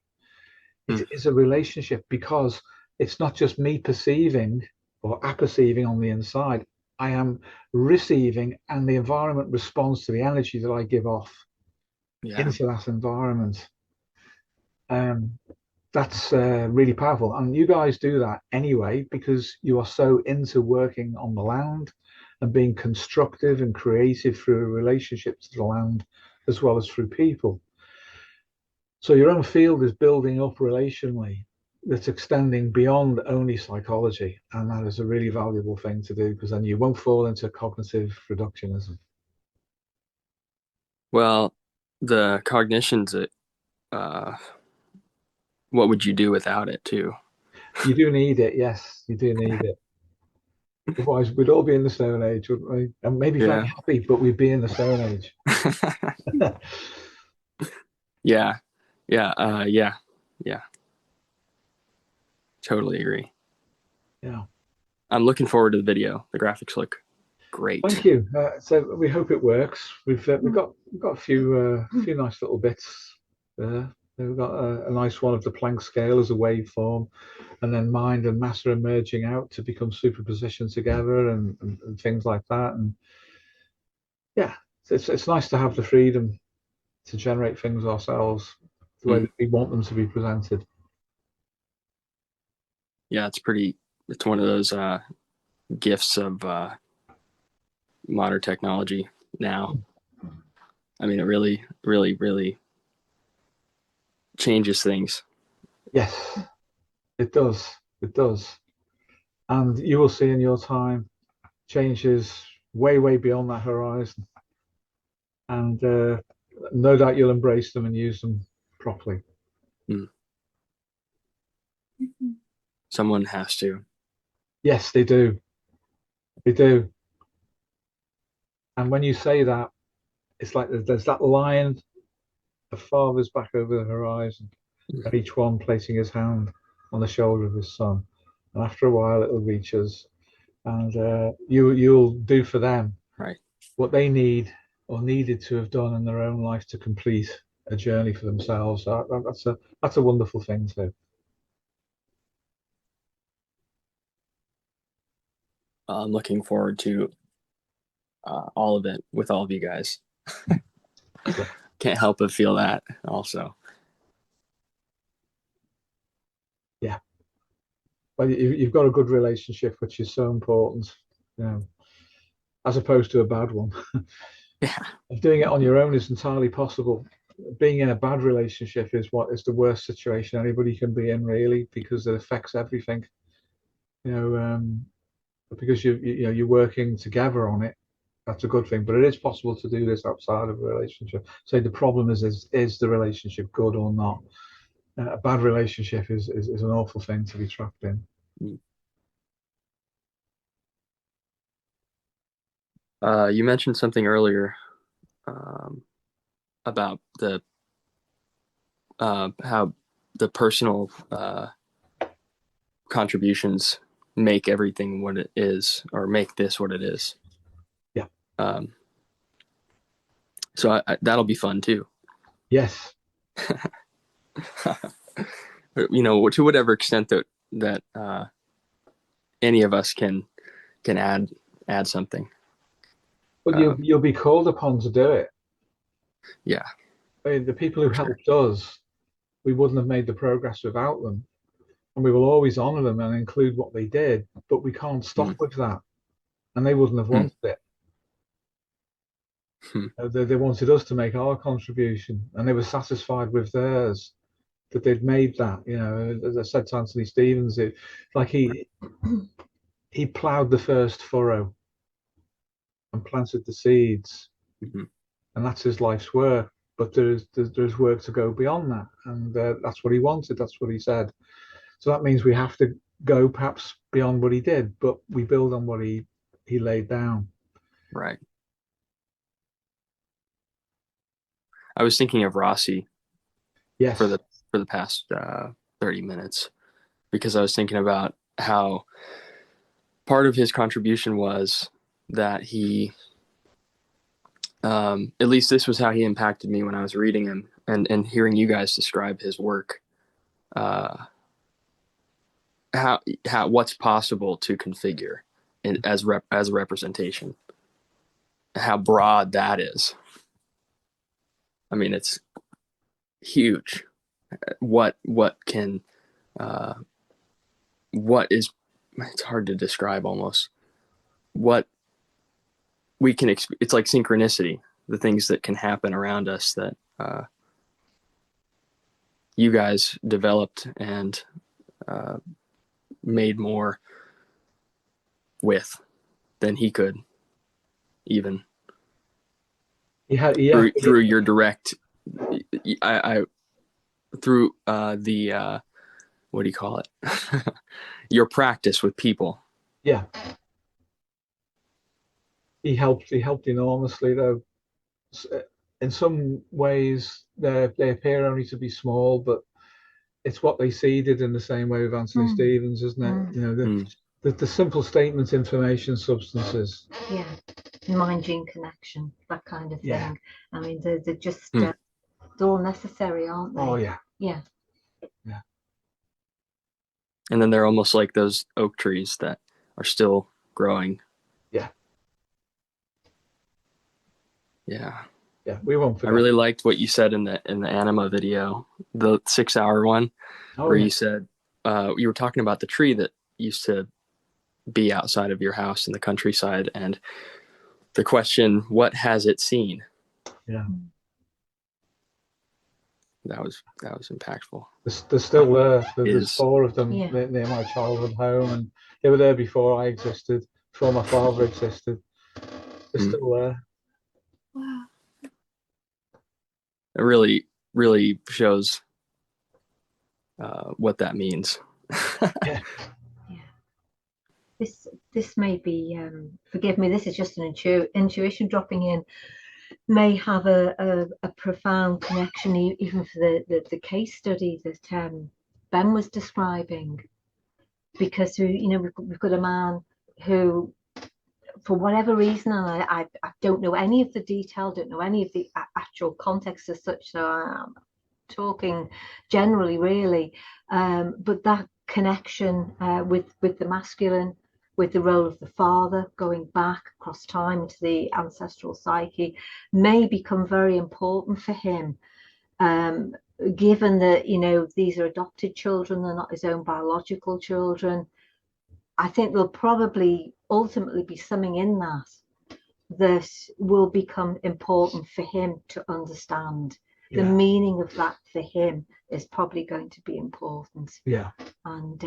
It is a relationship because it's not just me perceiving or apperceiving on the inside. I am receiving, and the environment responds to the energy that I give off into that environment. That's really powerful, and you guys do that anyway because you are so into working on the land and being constructive and creative through a relationship to the land as well as through people. So your own field is building up relationally, that's extending beyond only psychology, and that is a really valuable thing to do, because then you won't fall into cognitive reductionism. Well, the cognition's what would you do without it too? You do need it, yes, you do need it. Otherwise, we'd all be in the Stone Age, wouldn't we? And maybe very happy, but we'd be in the Stone Age. Yeah. Totally agree. Yeah. I'm looking forward to the video. The graphics look great. Thank you. So we hope it works. We've got a few nice little bits there. We've got a nice one of the Planck scale as a waveform, and then mind and matter are merging out to become superpositioned together, and things like that. And yeah, it's nice to have the freedom to generate things ourselves. the way that we want them to be presented. Yeah, it's one of those gifts of modern technology now. I mean, it really, really, really changes things. Yes, it does. It does. And you will see in your time changes way, way beyond that horizon. And no doubt you'll embrace them and use them properly. Someone has to. Yes, they do. They do. And when you say that, it's like there's that line of fathers back over the horizon, and each one placing his hand on the shoulder of his son. And after a while, it'll reach us, and you'll do for them what they need or needed to have done in their own life to complete a journey for themselves. That's a wonderful thing too. I'm looking forward to all of it with all of you guys. Can't help but feel that also. Yeah. Well, you've got a good relationship, which is so important, you know, as opposed to a bad one. Yeah. Doing it on your own is entirely possible. Being in a bad relationship is the worst situation anybody can be in, really, because it affects everything. You know, because you're working together on it. That's a good thing, but it is possible to do this outside of a relationship. So the problem is the relationship good or not? A bad relationship is an awful thing to be trapped in. You mentioned something earlier about the how the personal contributions make everything what it is, or make this what it is. Yeah. So that'll be fun too. Yes. You know, to whatever extent that any of us can add something. Well, you'll be called upon to do it. Yeah. I mean, the people who helped us, we wouldn't have made the progress without them, and we will always honor them and include what they did. But we can't stop with that, and they wouldn't have wanted it. They wanted us to make our contribution, and they were satisfied with theirs, that they'd made that. You know, as I said to Anthony Stevens, like he plowed the first furrow and planted the seeds, and that's his life's work. But there's work to go beyond that, and that's what he wanted. That's what he said. So that means we have to go perhaps beyond what he did, but we build on what he laid down. Right. I was thinking of Rossi. Yes. For the past 30 minutes, because I was thinking about how part of his contribution was that he, at least this was how he impacted me when I was reading him and hearing you guys describe his work, how what's possible to configure as a representation, how broad that is. I mean, it's huge. What can what is, it's hard to describe almost, what we can it's like synchronicity, the things that can happen around us that you guys developed and made more with than he could even. Through your direct, through the what do you call it? Your practice with people. Yeah. He helped enormously, though. In some ways, they appear only to be small, but it's what they seeded in the same way with Anthony Stevens, isn't it? You know, the simple statements, information, substances. Yeah. Mind-gene connection, that kind of thing. Yeah. I mean, they're just, they're all necessary, aren't they? Oh, yeah. Yeah. Yeah. And then they're almost like those oak trees that are still growing. Yeah. Yeah. Yeah, we won't forget. I really liked what you said in the Anima video, the 6-hour one, where you said you were talking about the tree that used to be outside of your house in the countryside, and the question, what has it seen? Yeah. That was impactful. They're still there. There's 4 of them near my childhood home, and they were there before I existed, before my father existed. They're still there. Wow. It really, really shows what that means. Yeah. This may be, forgive me, this is just an intuition dropping in, may have a profound connection even for the case study that Ben was describing, because we've got a man who, for whatever reason, and I don't know any of the detail, don't know any of the actual context as such, so I'm talking generally really, but that connection with the masculine, with the role of the father going back across time into the ancestral psyche, may become very important for him, given that these are adopted children, they're not his own biological children. I think there'll probably ultimately be something in that will become important for him to understand. The meaning of that for him is probably going to be important. Yeah. And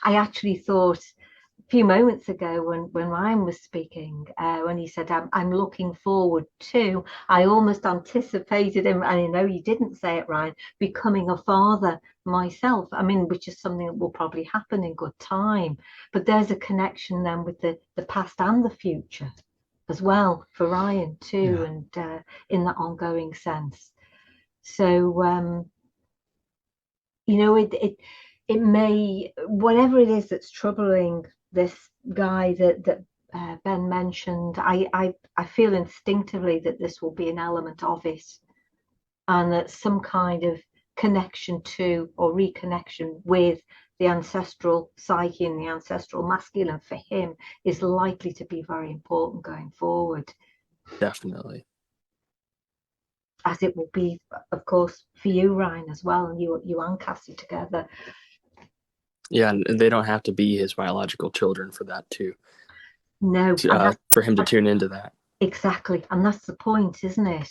I actually thought a few moments ago when Ryan was speaking, when he said, I'm looking forward to, I almost anticipated him, and I know you didn't say it, Ryan, becoming a father myself. I mean, which is something that will probably happen in good time. But there's a connection then with the past and the future as well for Ryan too, and in that ongoing sense. So, it may, whatever it is that's troubling this guy that Ben mentioned, I feel instinctively that this will be an element of it, and that some kind of connection to or reconnection with the ancestral psyche and the ancestral masculine for him is likely to be very important going forward. Definitely. As it will be, of course, for you, Ryan, as well, and you and Cassie together. Yeah, and they don't have to be his biological children for that too. No, for him to tune into that. Exactly, and that's the point, isn't it?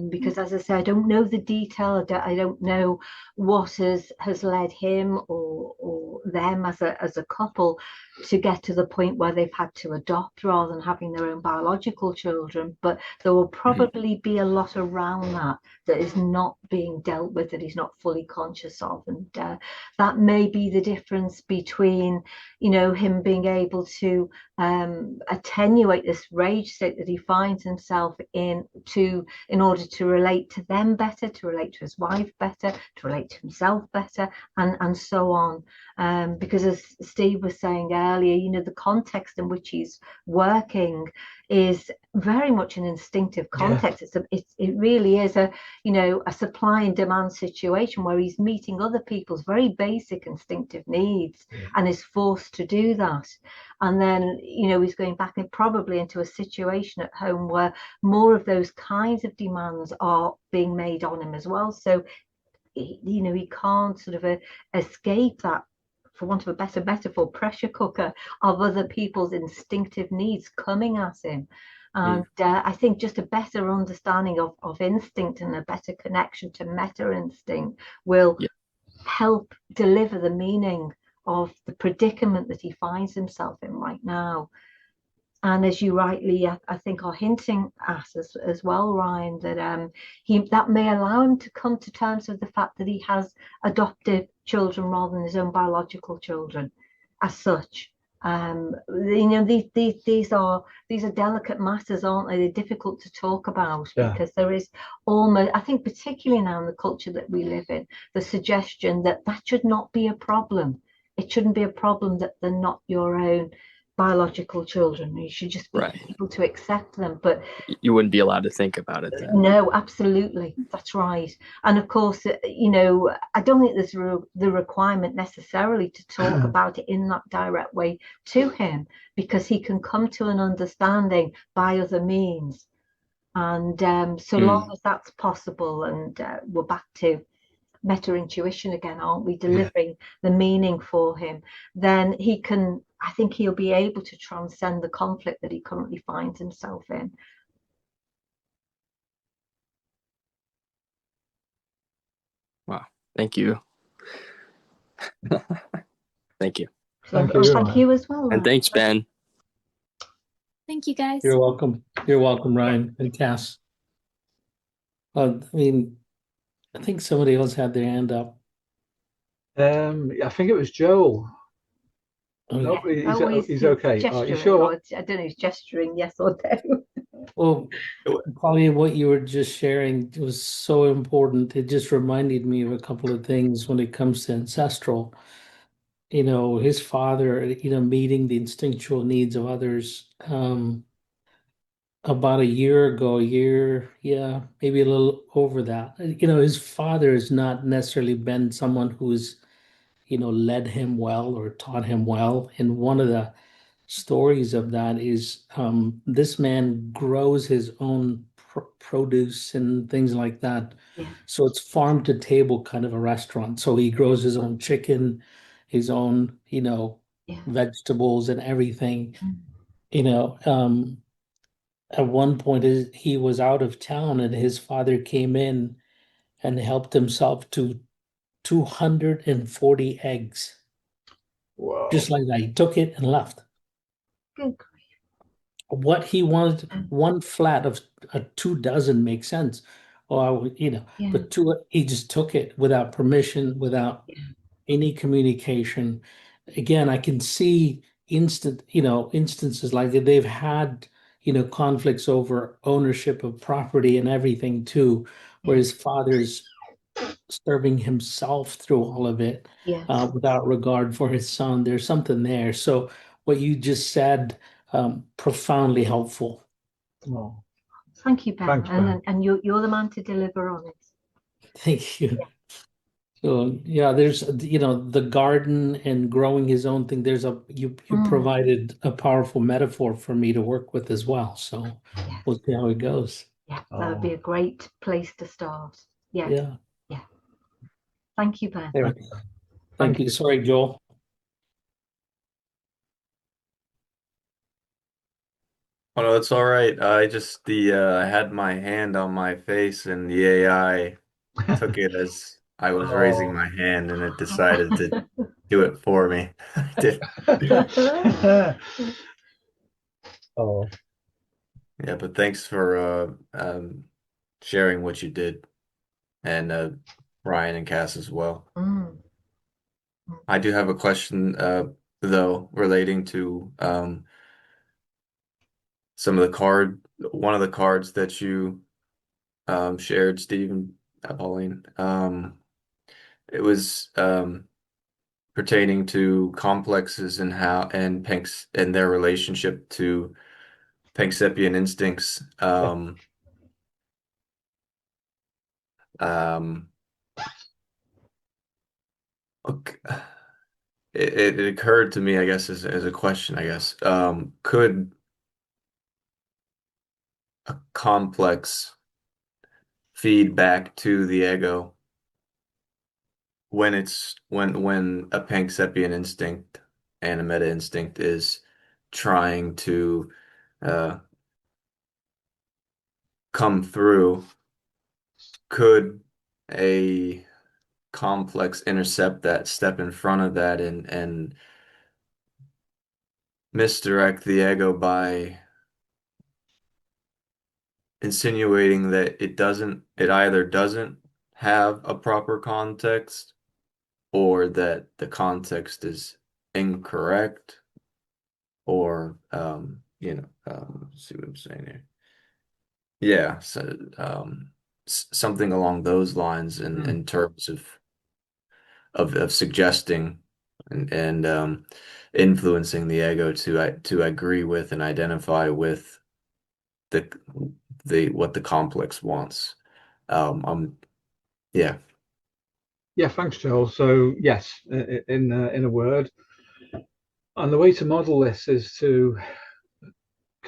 Because, as I say, I don't know the detail. I don't know what has led him or them as a couple to get to the point where they've had to adopt rather than having their own biological children. But there will probably be a lot around that is not being dealt with, that he's not fully conscious of, and that may be the difference between, him being able to attenuate this rage state that he finds himself in order to relate to them better, to relate to his wife better, to relate to himself better, and so on. Because as Steve was saying earlier, the context in which he's working is very much an instinctive context. It really is a supply and demand situation where he's meeting other people's very basic instinctive needs and is forced to do that. And then, he's going back probably into a situation at home where more of those kinds of demands are being made on him as well. So, he can't sort of escape that, for want of a better metaphor, pressure cooker of other people's instinctive needs coming at him. And I think just a better understanding of instinct and a better connection to meta instinct will help deliver the meaning of the predicament that he finds himself in right now. And as you rightly, I think, are hinting at as well, Ryan, that that may allow him to come to terms with the fact that he has adopted children rather than his own biological children, as such. These are delicate matters, aren't they? They're difficult to talk about because there is almost, I think, particularly now in the culture that we live in, the suggestion that should not be a problem. It shouldn't be a problem that they're not your own biological children. You should just be able to accept them, but you wouldn't be allowed to think about it then. No, absolutely, that's right. And of course, I don't think there's the requirement necessarily to talk about it in that direct way to him, because he can come to an understanding by other means. And so long as that's possible, and we're back to meta intuition again, aren't we? Delivering the meaning for him, then he can, I think he'll be able to transcend the conflict that he currently finds himself in. Wow. Thank you. Thank you. Thank you as well. And thanks, Ben. Thank you, guys. You're welcome. You're welcome, Ryan and Cass. I mean, I think somebody else had their hand up. I think it was Joel. No, he's okay. Are you sure? I don't know, he's gesturing yes or no. Well, Pauline, what you were just sharing was so important. It just reminded me of a couple of things when it comes to Ancestral. You know, his father, you know, meeting the instinctual needs of others. About a year ago, maybe a little over that. You know, his father has not necessarily been someone who's, you know, led him well or taught him well. And one of the stories of that is this man grows his own produce and things like that. So it's farm to table kind of a restaurant. So he grows his own chicken, his own, you know, vegetables and everything. You know, at one point he was out of town and his father came in and helped himself to 240 eggs. Whoa. Just like that. He took it and left. Good. What he wanted, one flat of 24 makes sense. Or, you know, but he just took it without permission, without any communication. Again, I can see instances like that. They've had, you know, conflicts over ownership of property and everything too, where his father's serving himself through all of it without regard for his son. There's something there. So what you just said, profoundly helpful. Oh. Thank you, Ben. Thanks, Ben. And you're the man to deliver on it. Thank you. So yeah, there's, you know, the garden and growing his own thing. There's you provided a powerful metaphor for me to work with as well. So we'll see how it goes. Yeah, that would be a great place to start. Yeah. Thank you, Ben. Anyway, thank you. Sorry, Joel. Oh no, it's all right. I just I had my hand on my face and the AI took it as I was raising my hand and it decided to do it for me. I did. Oh. Yeah, but thanks for sharing what you did, and Ryan and Cass as well. I do have a question though relating to one of the cards that you shared, Stephen, Pauline. It was pertaining to complexes and and their relationship to Pankseppian instincts. It occurred to me, I guess, as a question, I guess. Could a complex feed back to the ego when a Pankseppian instinct and a meta instinct is trying to come through? Could a complex intercept that, step in front of that, and misdirect the ego by insinuating that it either doesn't have a proper context or that the context is incorrect, or let's see what I'm saying here. Yeah, so something along those lines in terms of suggesting and influencing the ego to agree with and identify with what the complex wants. Yeah. Yeah, thanks, Joel. So yes, in a word, and the way to model this is to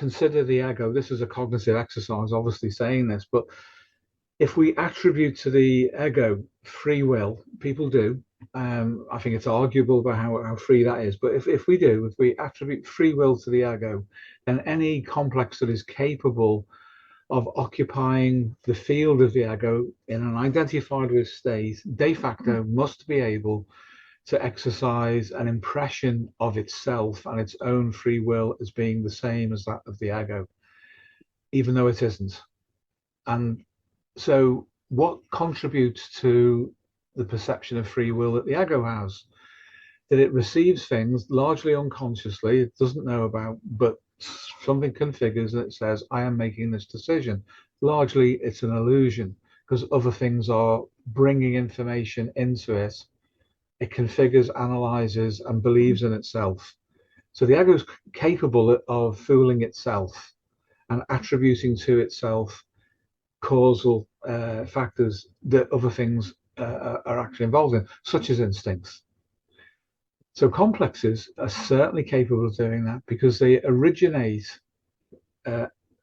consider the ego, this is a cognitive exercise, obviously saying this, but if we attribute to the ego free will, people do. I think it's arguable about how free that is, but if we attribute free will to the ego, then any complex that is capable of occupying the field of the ego in an identified with state, de facto must be able to exercise an impression of itself and its own free will as being the same as that of the ego, even though it isn't. And so what contributes to the perception of free will that the ego has? That it receives things largely unconsciously, it doesn't know about, but something configures that says, I am making this decision. Largely, it's an illusion because other things are bringing information into it. It configures, analyzes, and believes in itself. So the ego is capable of fooling itself and attributing to itself causal factors that other things are actually involved in, such as instincts. So complexes are certainly capable of doing that because they originate,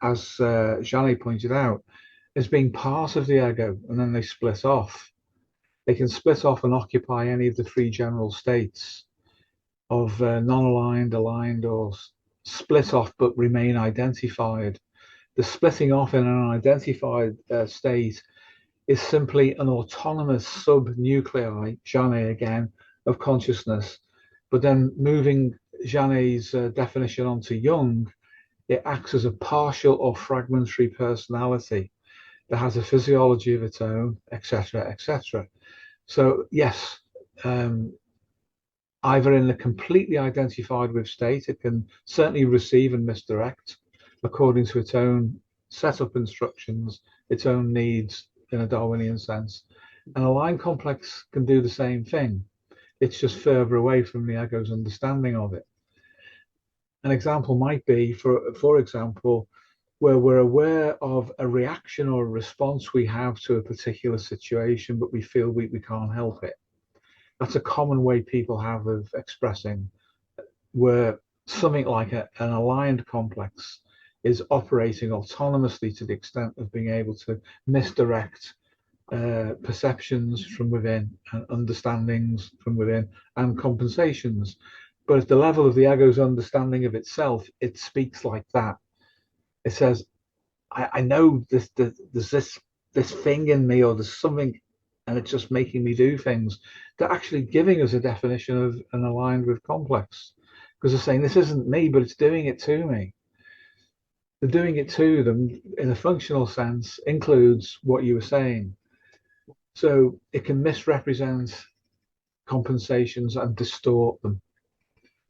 as Janet pointed out, as being part of the ego, and then they split off. They can split off and occupy any of the three general states of non-aligned, aligned, or split off but remain identified. The splitting off in an identified state is simply an autonomous sub-nuclei, Janet again, of consciousness. But then moving Janet's definition onto Jung, it acts as a partial or fragmentary personality that has a physiology of its own, etc., etc. So yes, either in the completely identified with state, it can certainly receive and misdirect according to its own setup instructions, its own needs in a Darwinian sense. An aligned complex can do the same thing. It's just further away from the ego's understanding of it. An example might be, for example, where we're aware of a reaction or a response we have to a particular situation, but we feel we can't help it. That's a common way people have of expressing where something like an aligned complex is operating autonomously to the extent of being able to misdirect perceptions from within and understandings from within and compensations. But at the level of the ego's understanding of itself, it speaks like that. It says, I know there's this thing in me, or there's something, and it's just making me do things. They're actually giving us a definition of an aligned with complex, because they're saying this isn't me, but it's doing it to me. The doing it to them in a functional sense includes what you were saying. So it can misrepresent compensations and distort them.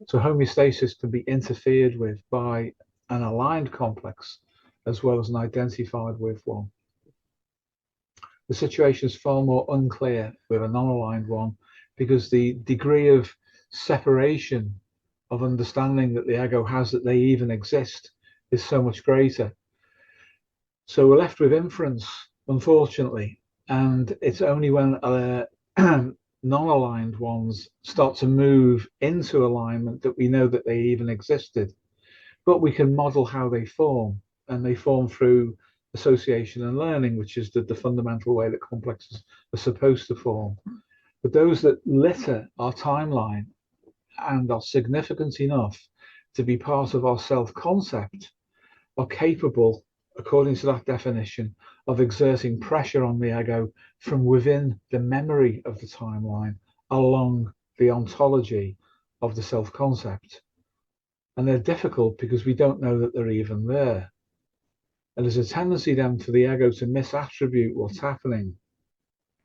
So homeostasis can be interfered with by an aligned complex as well as an identified with one. The situation is far more unclear with a non-aligned one because the degree of separation of understanding that the ego has that they even exist is so much greater. So we're left with inference, unfortunately, and it's only when non-aligned ones start to move into alignment that we know that they even existed. But we can model how they form, and they form through association and learning, which is the fundamental way that complexes are supposed to form. But those that litter our timeline and are significant enough to be part of our self-concept are capable, according to that definition, of exerting pressure on the ego from within the memory of the timeline along the ontology of the self-concept. And they're difficult because we don't know that they're even there. And there's a tendency then for the ego to misattribute what's happening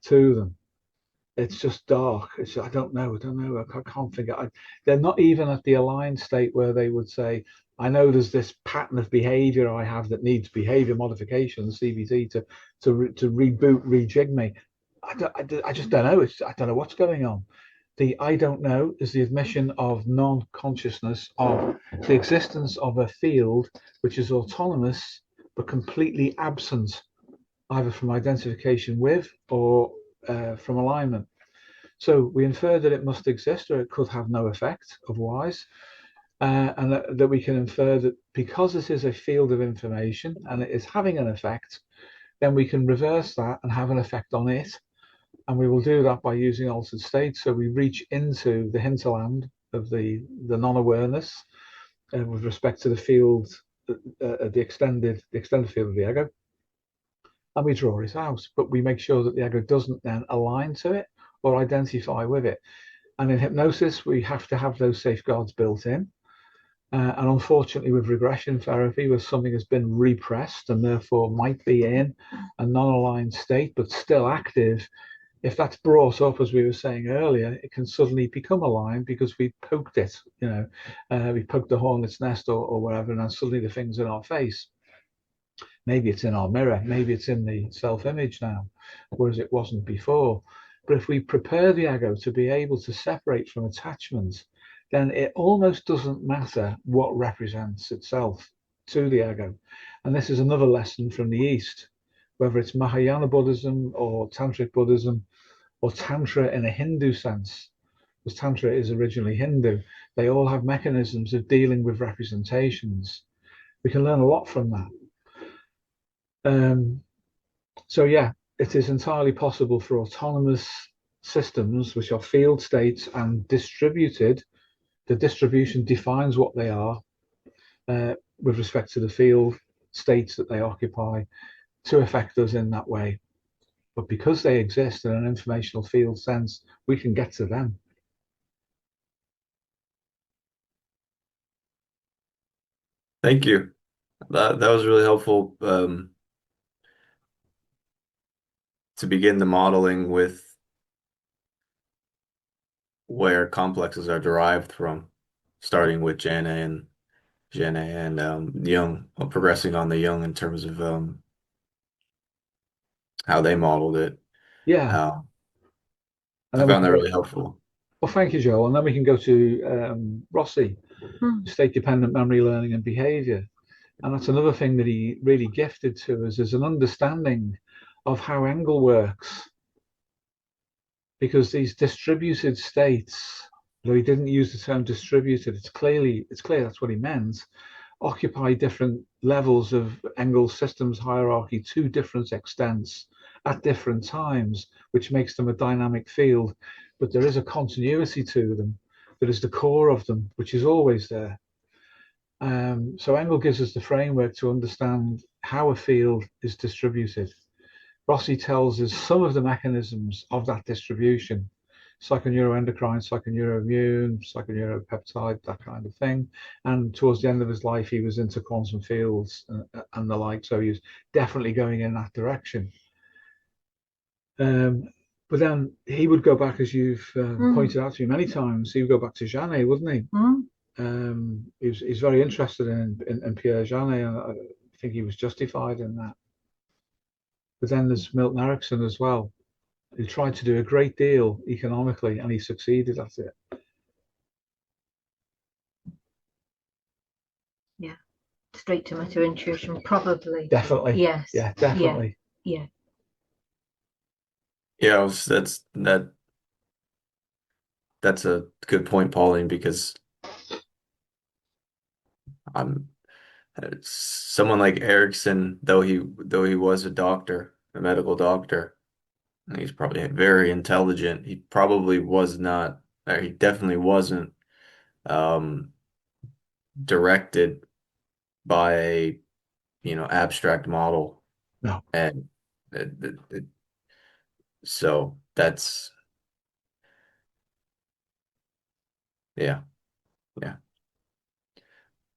to them. It's just dark. I don't know. I can't figure. They're not even at the aligned state where they would say, I know there's this pattern of behavior I have that needs behavior modification, CBT, to reboot, rejig me. I just don't know. I don't know what's going on. The I don't know is the admission of non-consciousness of the existence of a field which is autonomous but completely absent either from identification with or from alignment. So we infer that it must exist or it could have no effect otherwise. and that we can infer that because this is a field of information and it is having an effect, then we can reverse that and have an effect on it. And we will do that by using altered states. So we reach into the hinterland of the non-awareness with respect to the field, the extended field of the ego, and we draw it out. But we make sure that the ego doesn't then align to it or identify with it. And in hypnosis, we have to have those safeguards built in. And unfortunately, with regression therapy, where something has been repressed and therefore might be in a non-aligned state but still active, if that's brought up, as we were saying earlier, it can suddenly become aligned because we poked it, we poked the hornet's nest or whatever, and then suddenly the thing's in our face. Maybe it's in our mirror, maybe it's in the self-image now, whereas it wasn't before. But if we prepare the ego to be able to separate from attachment, then it almost doesn't matter what represents itself to the ego. And this is another lesson from the East, whether it's Mahayana Buddhism or Tantric Buddhism or Tantra in a Hindu sense, because Tantra is originally Hindu. They all have mechanisms of dealing with representations. We can learn a lot from that. So yeah, it is entirely possible for autonomous systems, which are field states and distributed. The distribution defines what they are with respect to the field states that they occupy, to affect us in that way. But because they exist in an informational field sense, we can get to them. Thank you. That was really helpful to begin the modeling with where complexes are derived from, starting with Jana and Jung, progressing on the Jung in terms of how they modeled it. Yeah. I found that really helpful. Well, thank you, Joel. And then we can go to Rossi, state-dependent memory, learning, and behavior. And that's another thing that he really gifted to us, is an understanding of how Engel works. Because these distributed states, though he didn't use the term distributed, it's clear that's what he meant, occupy different levels of Engel's systems hierarchy to different extents at different times, which makes them a dynamic field. But there is a continuity to them that is the core of them, which is always there. So Engel gives us the framework to understand how a field is distributed. Rossi tells us some of the mechanisms of that distribution: psychoneuroendocrine, psychoneuroimmune, psychoneuropeptide, that kind of thing. And towards the end of his life, he was into quantum fields and the like. So he was definitely going in that direction. But then he would go back, as you've pointed out to me many times, he would go back to Janet, wouldn't he? He's very interested in Pierre Janet, and I think he was justified in that. But then there's Milton Erickson as well. He tried to do a great deal economically, and he succeeded at it. Yeah, straight to matter intuition, probably. Definitely. Yes. Yeah, definitely. Yeah. Yeah, that's a good point, Pauline, because someone like Erickson, though he was a doctor, a medical doctor, and he's probably very intelligent. He probably was not, or he definitely wasn't directed by a abstract model. No. And so that's yeah.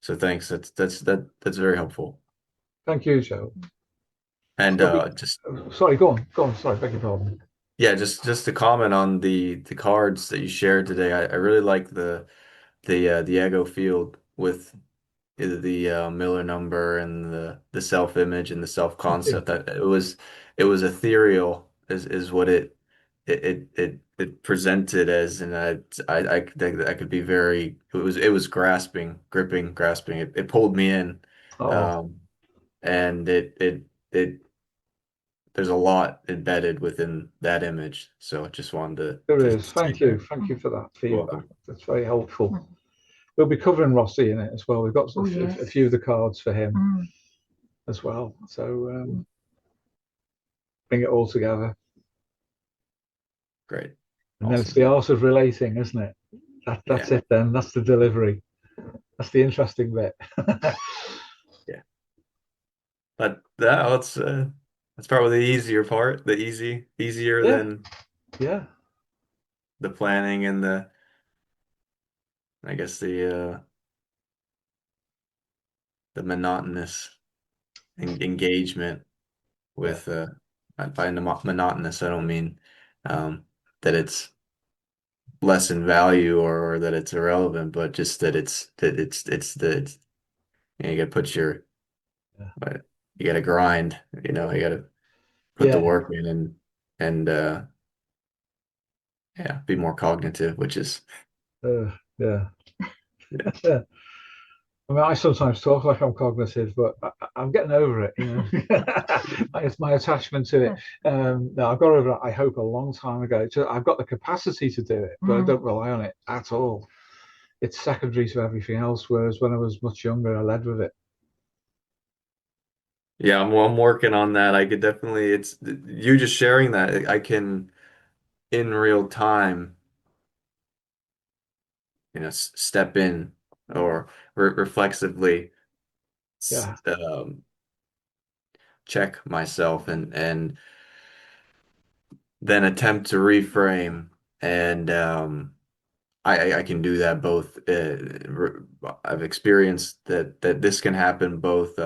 So thanks. That's very helpful. Thank you, Joe. And sorry, go on. Sorry, beg your pardon. Yeah, just to comment on the cards that you shared today. I really like the ego field with the Miller number and the self image and the self concept. That it was ethereal is what it presented as, and I think that could be very, it was gripping. It pulled me in, and it there's a lot embedded within that image. So I just wanted to. There is. Thank you for that feedback. That's very helpful. we'll be covering Rossi in it as well. We've got yes. a few of the cards for him as well. So bring it all together. Great. And then it's the art of relating, isn't it? That's it then. That's the delivery. That's the interesting bit. Yeah. But that's probably the easier part, easier than the planning and I guess the monotonous engagement with by monotonous I don't mean that it's less in value or that it's irrelevant, but just that it's you gotta put you gotta grind, you gotta put the work in and be more cognitive, which is yeah. I mean, I sometimes talk like I'm cognitive, but I'm getting over it. It's my attachment to it. No, I've got over it, I hope, a long time ago. I've got the capacity to do it, but I don't rely on it at all. It's secondary to everything else, whereas when I was much younger, I led with it. Yeah, I'm working on that. I could definitely, it's you just sharing that. I can in real time, step in or reflexively check myself and then attempt to reframe. And I can do that both. I've experienced that this can happen both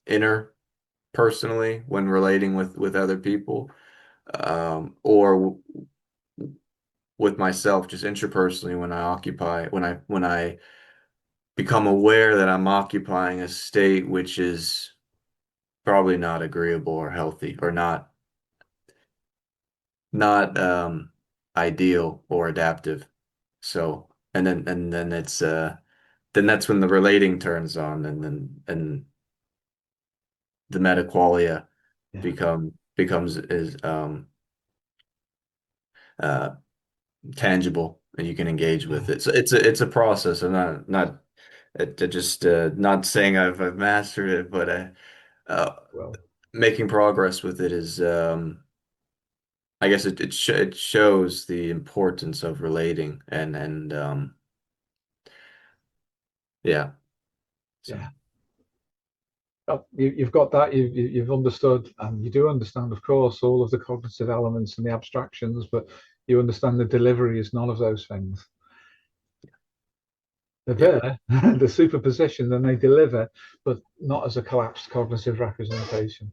interpersonally when relating with other people, or with myself just intrapersonally when I become aware that I'm occupying a state which is probably not agreeable or healthy or not ideal or adaptive. So and then it's then that's when the relating turns on, and the metaqualia becomes is uh tangible, and you can engage with it. So it's a process. I'm not just not saying I've mastered it, but making progress with it is I guess it shows the importance of relating and yeah. So. Yeah. You've got that. You've understood, and you do understand, of course, all of the cognitive elements and the abstractions, but you understand the delivery is none of those things. They're there, they're superpositioned, and they deliver, but not as a collapsed cognitive representation.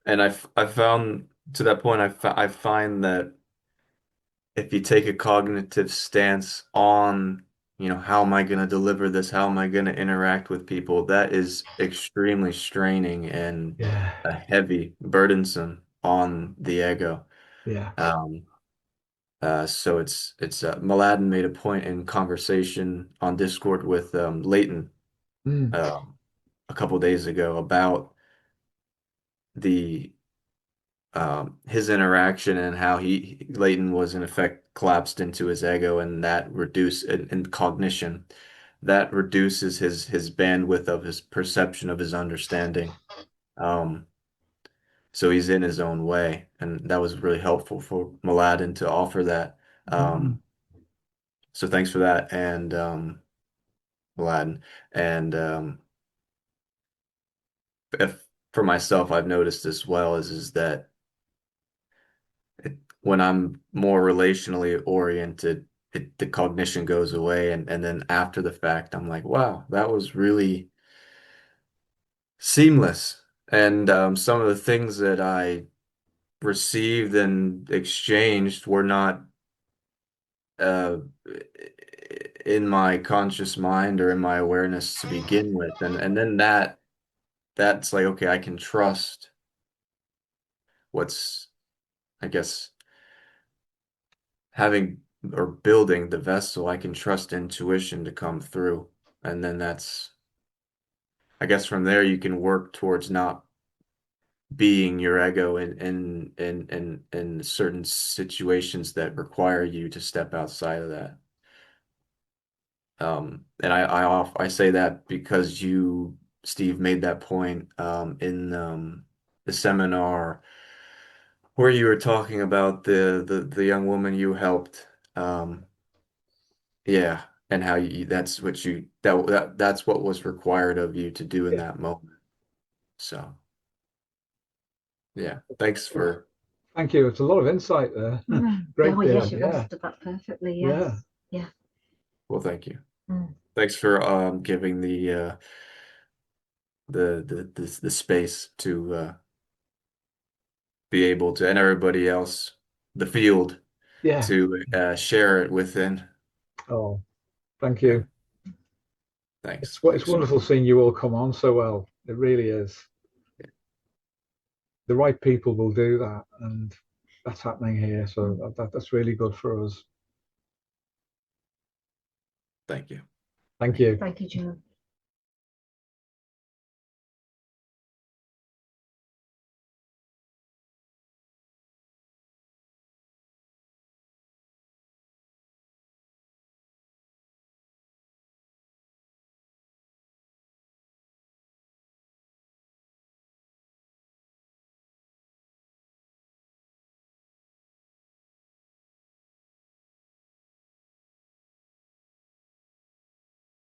And I found to that point, I find that if you take a cognitive stance on, how am I going to deliver this? How am I going to interact with people? That is extremely straining and heavy, burdensome on the ego. Yeah. So it's Mladen made a point in conversation on Discord with Leighton a couple days ago about the his interaction and how Leighton was in effect collapsed into his ego, and that reduced in cognition that reduces his bandwidth of his perception of his understanding. So he's in his own way, and that was really helpful for Mladen to offer that. So thanks for that, and Mladen. And if for myself, I've noticed as well is that when I'm more relationally oriented, the cognition goes away, and then after the fact, I'm like, wow, that was really seamless. And some of the things that I received and exchanged were not uh, in my conscious mind or in my awareness to begin with, and then that's like, okay, I can trust what's, I guess, having or building the vessel. I can trust intuition to come through. And then I guess from there you can work towards not being your ego in certain situations that require you to step outside of that. And I say that because you, Steve, made that point in the seminar where you were talking about the young woman you helped. Yeah, and how that's what that's what was required of you to do in that moment. So yeah, thanks for. Thank you. It's a lot of insight there. Great. Oh, yes, you've understood that perfectly. Yes. Yeah. Well, thank you. Thanks for giving the space to be able to, and everybody else, the field, to share it within. Oh, thank you. Thanks. It's wonderful seeing you all come on so well. It really is. The right people will do that, and that's happening here. So that's really good for us. Thank you. Thank you. Thank you, John.